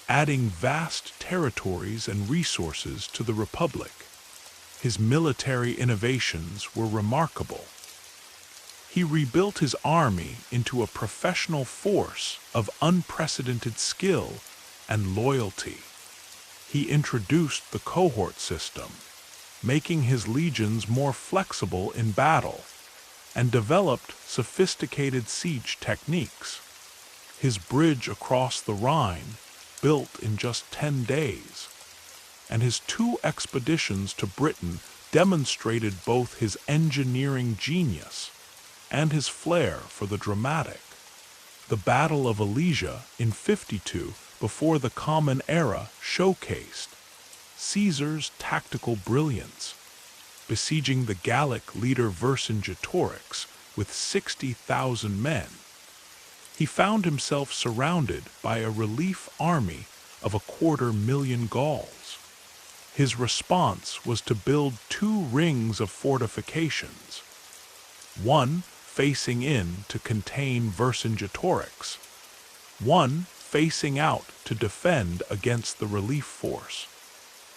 adding vast territories and resources to the Republic. His military innovations were remarkable. He rebuilt his army into a professional force of unprecedented skill and loyalty. He introduced the cohort system, making his legions more flexible in battle, and developed sophisticated siege techniques. His bridge across the Rhine, built in just 10 days, and his 2 expeditions to Britain demonstrated both his engineering genius and his flair for the dramatic. The Battle of Alesia in 52, before the Common Era, showcased Caesar's tactical brilliance, besieging the Gallic leader Vercingetorix with 60,000 men. He found himself surrounded by a relief army of 250,000 Gauls. His response was to build 2 rings of fortifications, one facing in to contain Vercingetorix, one facing out to defend against the relief force.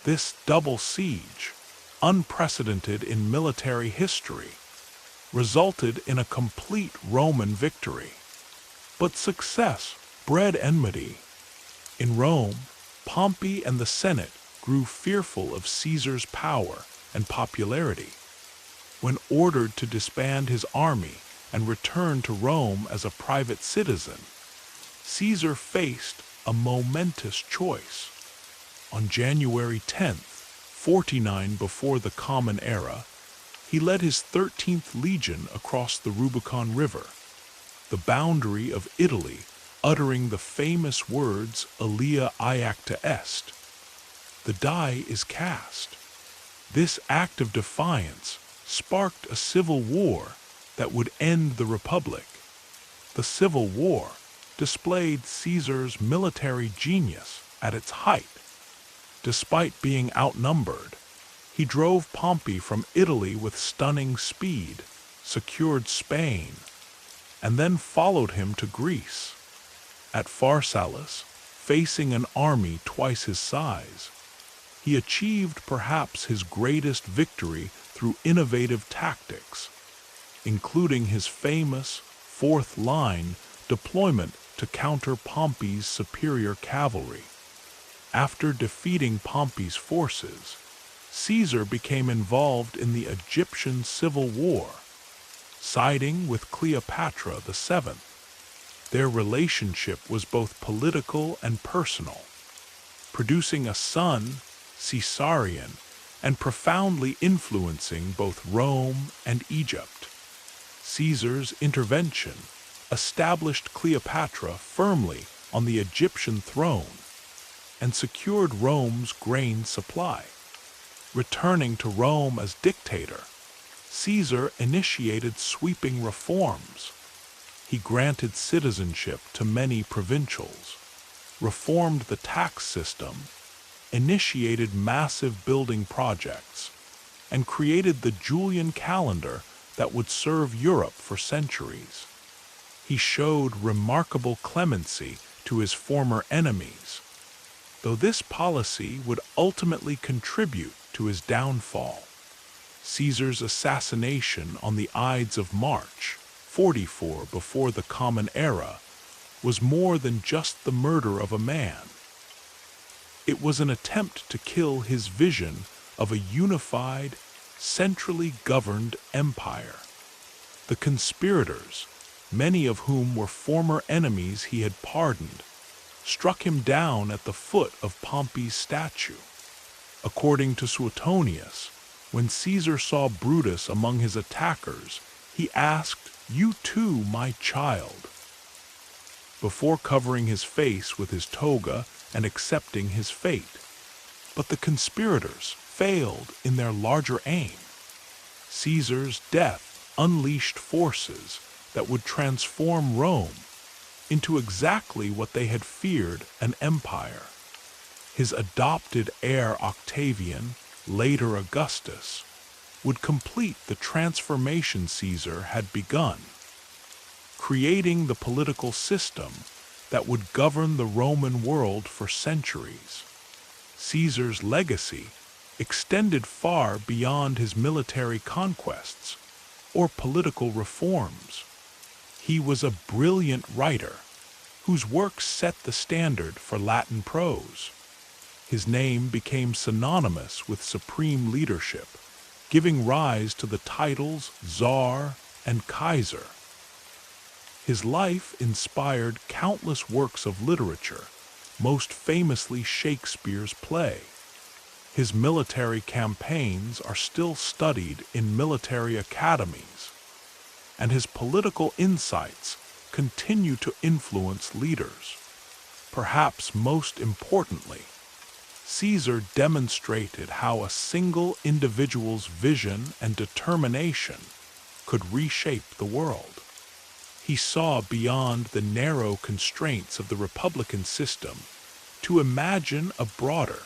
This double siege, unprecedented in military history, resulted in a complete Roman victory. But success bred enmity. In Rome, Pompey and the Senate grew fearful of Caesar's power and popularity. When ordered to disband his army and return to Rome as a private citizen, Caesar faced a momentous choice. On January 10th, 49 before the Common Era, he led his 13th Legion across the Rubicon River, the boundary of Italy, uttering the famous words Alia iacta est. The die is cast. This act of defiance sparked a civil war that would end the Republic. The Civil War displayed Caesar's military genius at its height. Despite being outnumbered, he drove Pompey from Italy with stunning speed, secured Spain, and then followed him to Greece. At Pharsalus, facing an army twice his size, he achieved perhaps his greatest victory through innovative tactics, including his famous fourth line deployment to counter Pompey's superior cavalry. After defeating Pompey's forces, Caesar became involved in the Egyptian civil war, siding with Cleopatra VII. Their relationship was both political and personal, producing a son, Caesarion, and profoundly influencing both Rome and Egypt. Caesar's intervention established Cleopatra firmly on the Egyptian throne and secured Rome's grain supply. Returning to Rome as dictator, Caesar initiated sweeping reforms. He granted citizenship to many provincials, reformed the tax system, initiated massive building projects, and created the Julian calendar that would serve Europe for centuries. He showed remarkable clemency to his former enemies, though this policy would ultimately contribute to his downfall. Caesar's assassination on the Ides of March, 44 before the Common Era, was more than just the murder of a man. It was an attempt to kill his vision of a unified, centrally governed empire. The conspirators, many of whom were former enemies he had pardoned, struck him down at the foot of Pompey's statue. According to Suetonius, when Caesar saw Brutus among his attackers, he asked, "You too, my child?" before covering his face with his toga and accepting his fate. But the conspirators failed in their larger aim. Caesar's death unleashed forces that would transform Rome into exactly what they had feared, an empire. His adopted heir Octavian, later Augustus, would complete the transformation Caesar had begun, creating the political system that would govern the Roman world for centuries. Caesar's legacy extended far beyond his military conquests or political reforms. He was a brilliant writer whose works set the standard for Latin prose. His name became synonymous with supreme leadership, giving rise to the titles Tsar and Kaiser. His life inspired countless works of literature, most famously Shakespeare's play. His military campaigns are still studied in military academies, and his political insights continue to influence leaders. Perhaps most importantly, Caesar demonstrated how a single individual's vision and determination could reshape the world. He saw beyond the narrow constraints of the republican system to imagine a broader,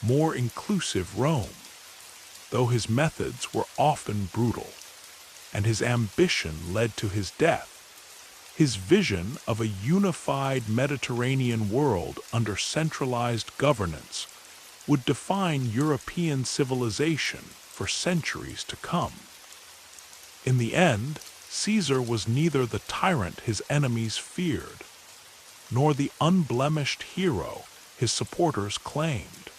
more inclusive Rome. Though his methods were often brutal, and his ambition led to his death, his vision of a unified Mediterranean world under centralized governance would define European civilization for centuries to come. In the end, Caesar was neither the tyrant his enemies feared, nor the unblemished hero his supporters claimed.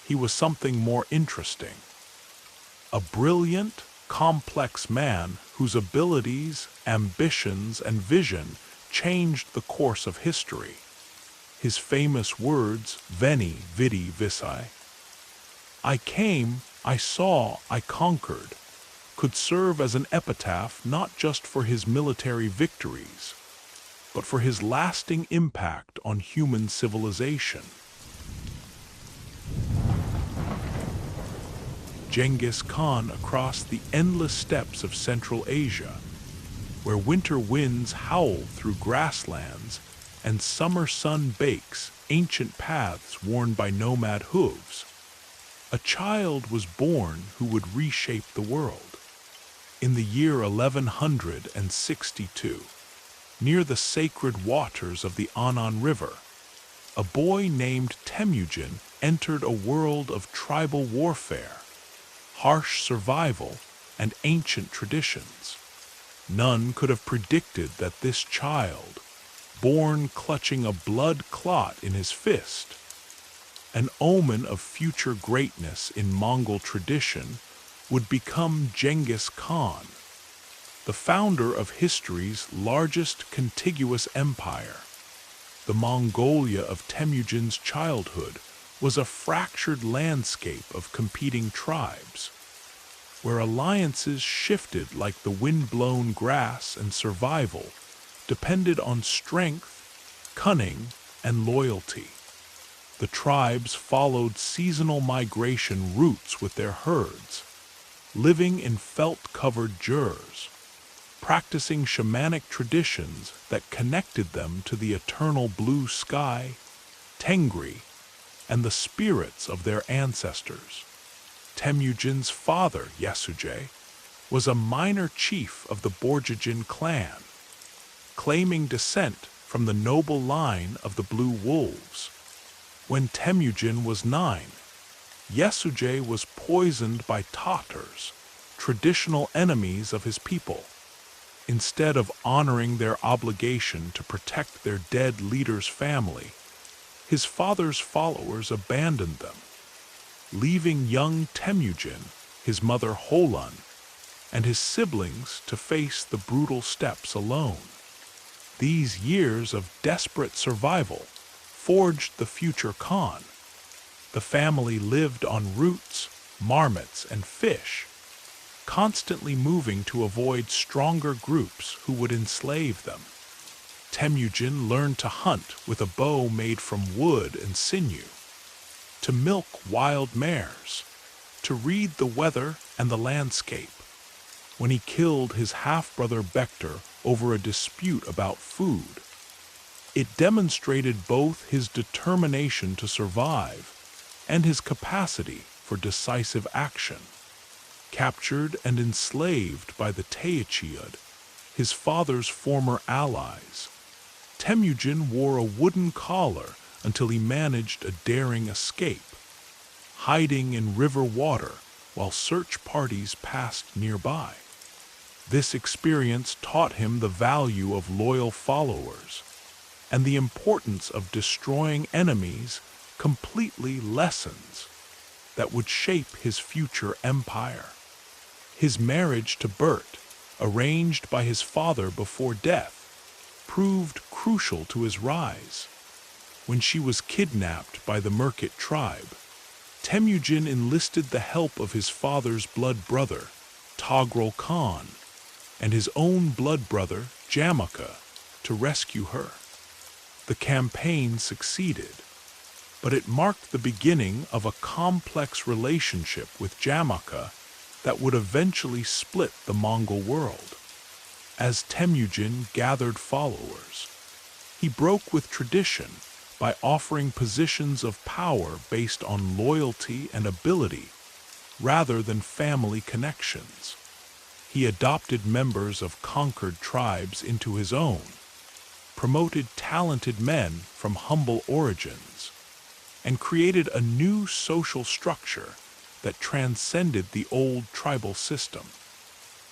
He was something more interesting: a brilliant, complex man whose abilities, ambitions, and vision changed the course of history. His famous words, Veni, Vidi, Vici, I came, I saw, I conquered, could serve as an epitaph not just for his military victories, but for his lasting impact on human civilization. Genghis Khan across the endless steppes of Central Asia, where winter winds howl through grasslands and summer sun bakes ancient paths worn by nomad hooves, a child was born who would reshape the world. In the year 1162, near the sacred waters of the Anan River, a boy named Temujin entered a world of tribal warfare, harsh survival, and ancient traditions. None could have predicted that this child, born clutching a blood clot in his fist, an omen of future greatness in Mongol tradition, would become Genghis Khan, the founder of history's largest contiguous empire. The Mongolia of Temujin's childhood was a fractured landscape of competing tribes, where alliances shifted like the wind-blown grass and survival depended on strength, cunning, and loyalty. The tribes followed seasonal migration routes with their herds, living in felt-covered jurs, practicing shamanic traditions that connected them to the eternal blue sky, Tengri, and the spirits of their ancestors. Temujin's father, Yasuje, was a minor chief of the Borjigin clan, claiming descent from the noble line of the Blue Wolves. When Temujin was 9, Yasuje was poisoned by Tatars, traditional enemies of his people. Instead of honoring their obligation to protect their dead leader's family, his father's followers abandoned them, leaving young Temujin, his mother Holan, and his siblings to face the brutal steppes alone. These years of desperate survival forged the future Khan. The family lived on roots, marmots, and fish, constantly moving to avoid stronger groups who would enslave them. Temujin learned to hunt with a bow made from wood and sinew, to milk wild mares, to read the weather and the landscape. When he killed his half-brother Bektar over a dispute about food, it demonstrated both his determination to survive and his capacity for decisive action. Captured and enslaved by the Teocheid, his father's former allies, Temujin wore a wooden collar until he managed a daring escape, hiding in river water while search parties passed nearby. This experience taught him the value of loyal followers and the importance of destroying enemies, completely lessons that would shape his future empire. His marriage to Bert, arranged by his father before death, proved crucial to his rise. When she was kidnapped by the Merkit tribe, Temujin enlisted the help of his father's blood brother, Togrul Khan, and his own blood brother, Jamaka, to rescue her. The campaign succeeded, but it marked the beginning of a complex relationship with Jamaka that would eventually split the Mongol world. As Temujin gathered followers, he broke with tradition by offering positions of power based on loyalty and ability rather than family connections. He adopted members of conquered tribes into his own, promoted talented men from humble origins, and created a new social structure that transcended the old tribal system.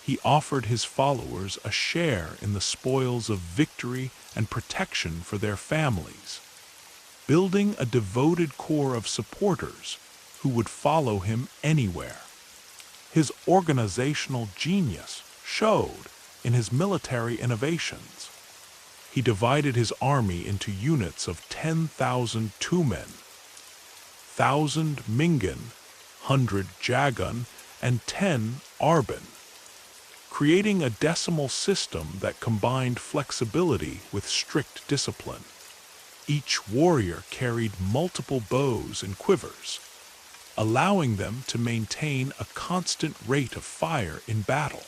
He offered his followers a share in the spoils of victory and protection for their families, building a devoted core of supporters who would follow him anywhere. His organizational genius showed in his military innovations. He divided his army into units of 10,000 Tumen, 1,000 Mingan, 100 Jagan, and 10 Arban, creating a decimal system that combined flexibility with strict discipline. Each warrior carried multiple bows and quivers, allowing them to maintain a constant rate of fire in battle.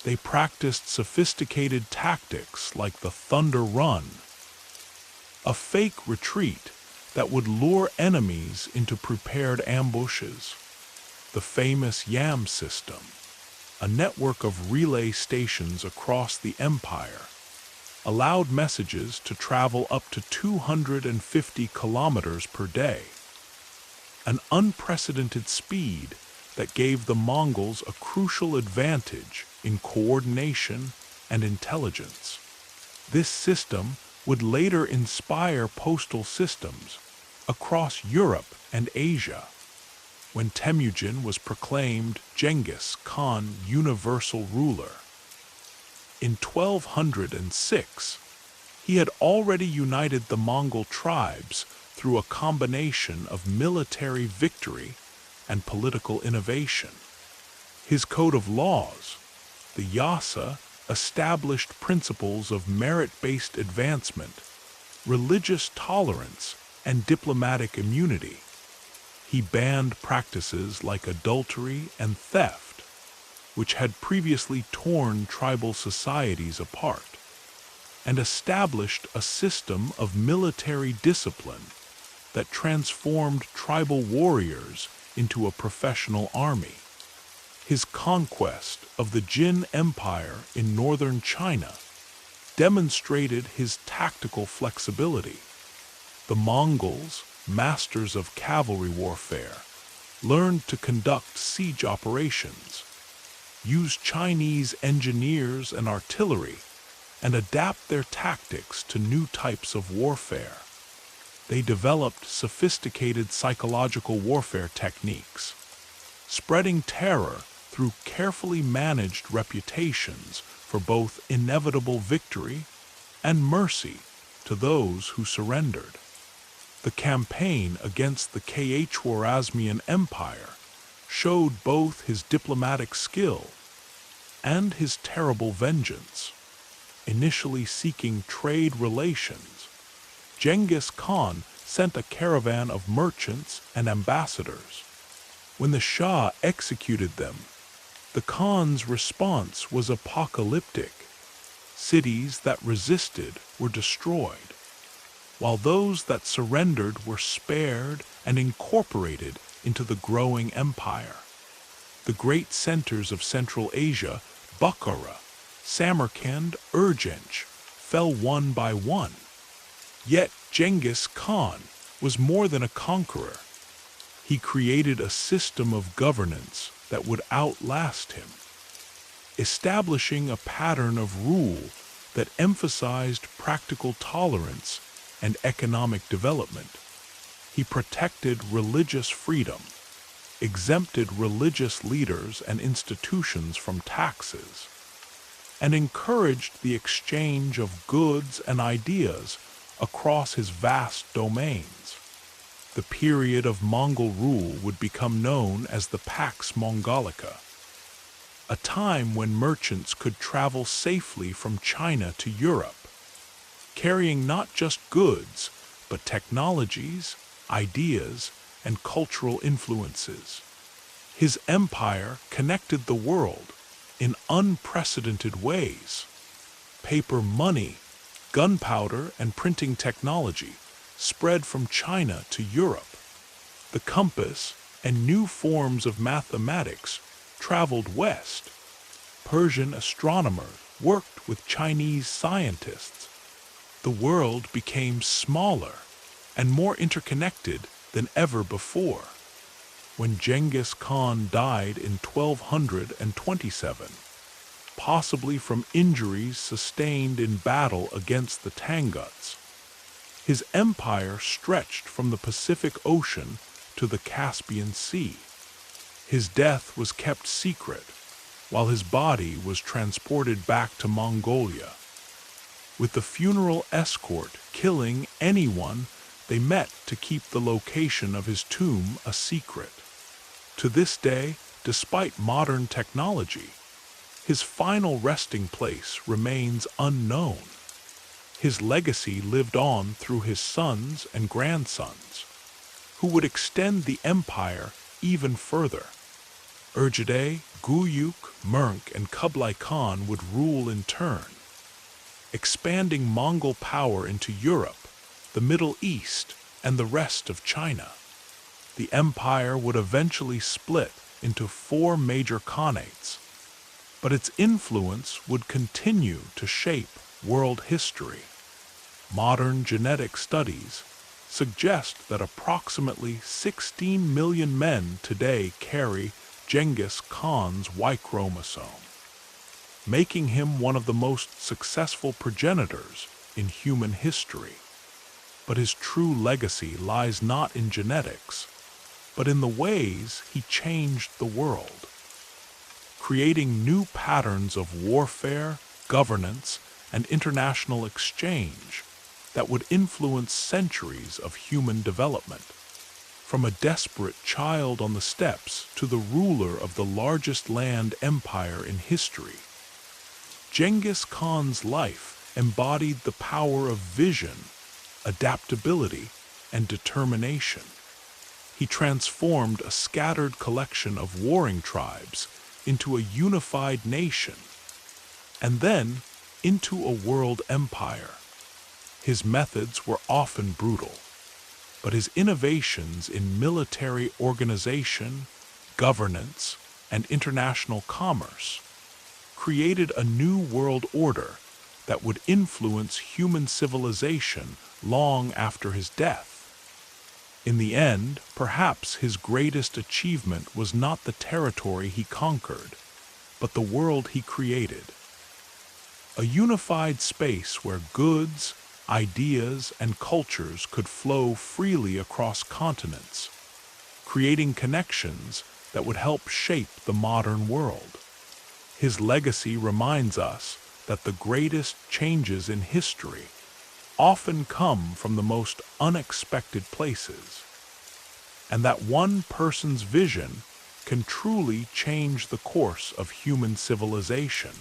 They practiced sophisticated tactics like the Thunder Run, a fake retreat that would lure enemies into prepared ambushes. The famous Yam system, a network of relay stations across the empire, allowed messages to travel up to 250 kilometers per day, an unprecedented speed that gave the Mongols a crucial advantage in coordination and intelligence. This system would later inspire postal systems across Europe and Asia. When Temujin was proclaimed Genghis Khan universal ruler in 1206, he had already united the Mongol tribes through a combination of military victory and political innovation. His code of laws, the Yasa, established principles of merit-based advancement, religious tolerance, and diplomatic immunity. He banned practices like adultery and theft, which had previously torn tribal societies apart, and established a system of military discipline that transformed tribal warriors into a professional army. His conquest of the Jin Empire in northern China demonstrated his tactical flexibility. The Mongols, masters of cavalry warfare, learned to conduct siege operations, use Chinese engineers and artillery, and adapt their tactics to new types of warfare. They developed sophisticated psychological warfare techniques, spreading terror through carefully managed reputations for both inevitable victory and mercy to those who surrendered. The campaign against the Khwarezmian Empire showed both his diplomatic skill and his terrible vengeance. Initially seeking trade relations, Genghis Khan sent a caravan of merchants and ambassadors. When the Shah executed them, the Khan's response was apocalyptic. Cities that resisted were destroyed, while those that surrendered were spared and incorporated into the growing empire. The great centers of Central Asia, Bukhara, Samarkand, Urgench, fell one by one. Yet Genghis Khan was more than a conqueror. He created a system of governance that would outlast him, establishing a pattern of rule that emphasized practical tolerance and economic development. He protected religious freedom, exempted religious leaders and institutions from taxes, and encouraged the exchange of goods and ideas across his vast domains. The period of Mongol rule would become known as the Pax Mongolica, a time when merchants could travel safely from China to Europe, carrying not just goods, but technologies, ideas, and cultural influences. His empire connected the world in unprecedented ways. Paper money, gunpowder, and printing technology spread from China to Europe. The compass and new forms of mathematics traveled west. Persian astronomers worked with Chinese scientists. The world became smaller and more interconnected than ever before. When Genghis Khan died in 1227, possibly from injuries sustained in battle against the Tanguts, his empire stretched from the Pacific Ocean to the Caspian Sea. His death was kept secret, while his body was transported back to Mongolia. with the funeral escort killing anyone they met to keep the location of his tomb a secret. To this day, despite modern technology, his final resting place remains unknown. His legacy lived on through his sons and grandsons, who would extend the empire even further. Urgide, Guyuk, Murk, and Kublai Khan would rule in turn, expanding Mongol power into Europe, the Middle East, and the rest of China. The empire would eventually split into 4 major khanates, but its influence would continue to shape world history. Modern genetic studies suggest that approximately 16 million men today carry Genghis Khan's Y chromosome, making him one of the most successful progenitors in human history. But his true legacy lies not in genetics, but in the ways he changed the world, creating new patterns of warfare, governance, and international exchange that would influence centuries of human development. From a desperate child on the steppes to the ruler of the largest land empire in history, Genghis Khan's life embodied the power of vision, adaptability, and determination. He transformed a scattered collection of warring tribes into a unified nation, and then into a world empire. His methods were often brutal, but his innovations in military organization, governance, and international commerce created a new world order that would influence human civilization long after his death. In the end, perhaps his greatest achievement was not the territory he conquered, but the world he created. A unified space where goods, ideas, and cultures could flow freely across continents, creating connections that would help shape the modern world. His legacy reminds us that the greatest changes in history often come from the most unexpected places, and that one person's vision can truly change the course of human civilization.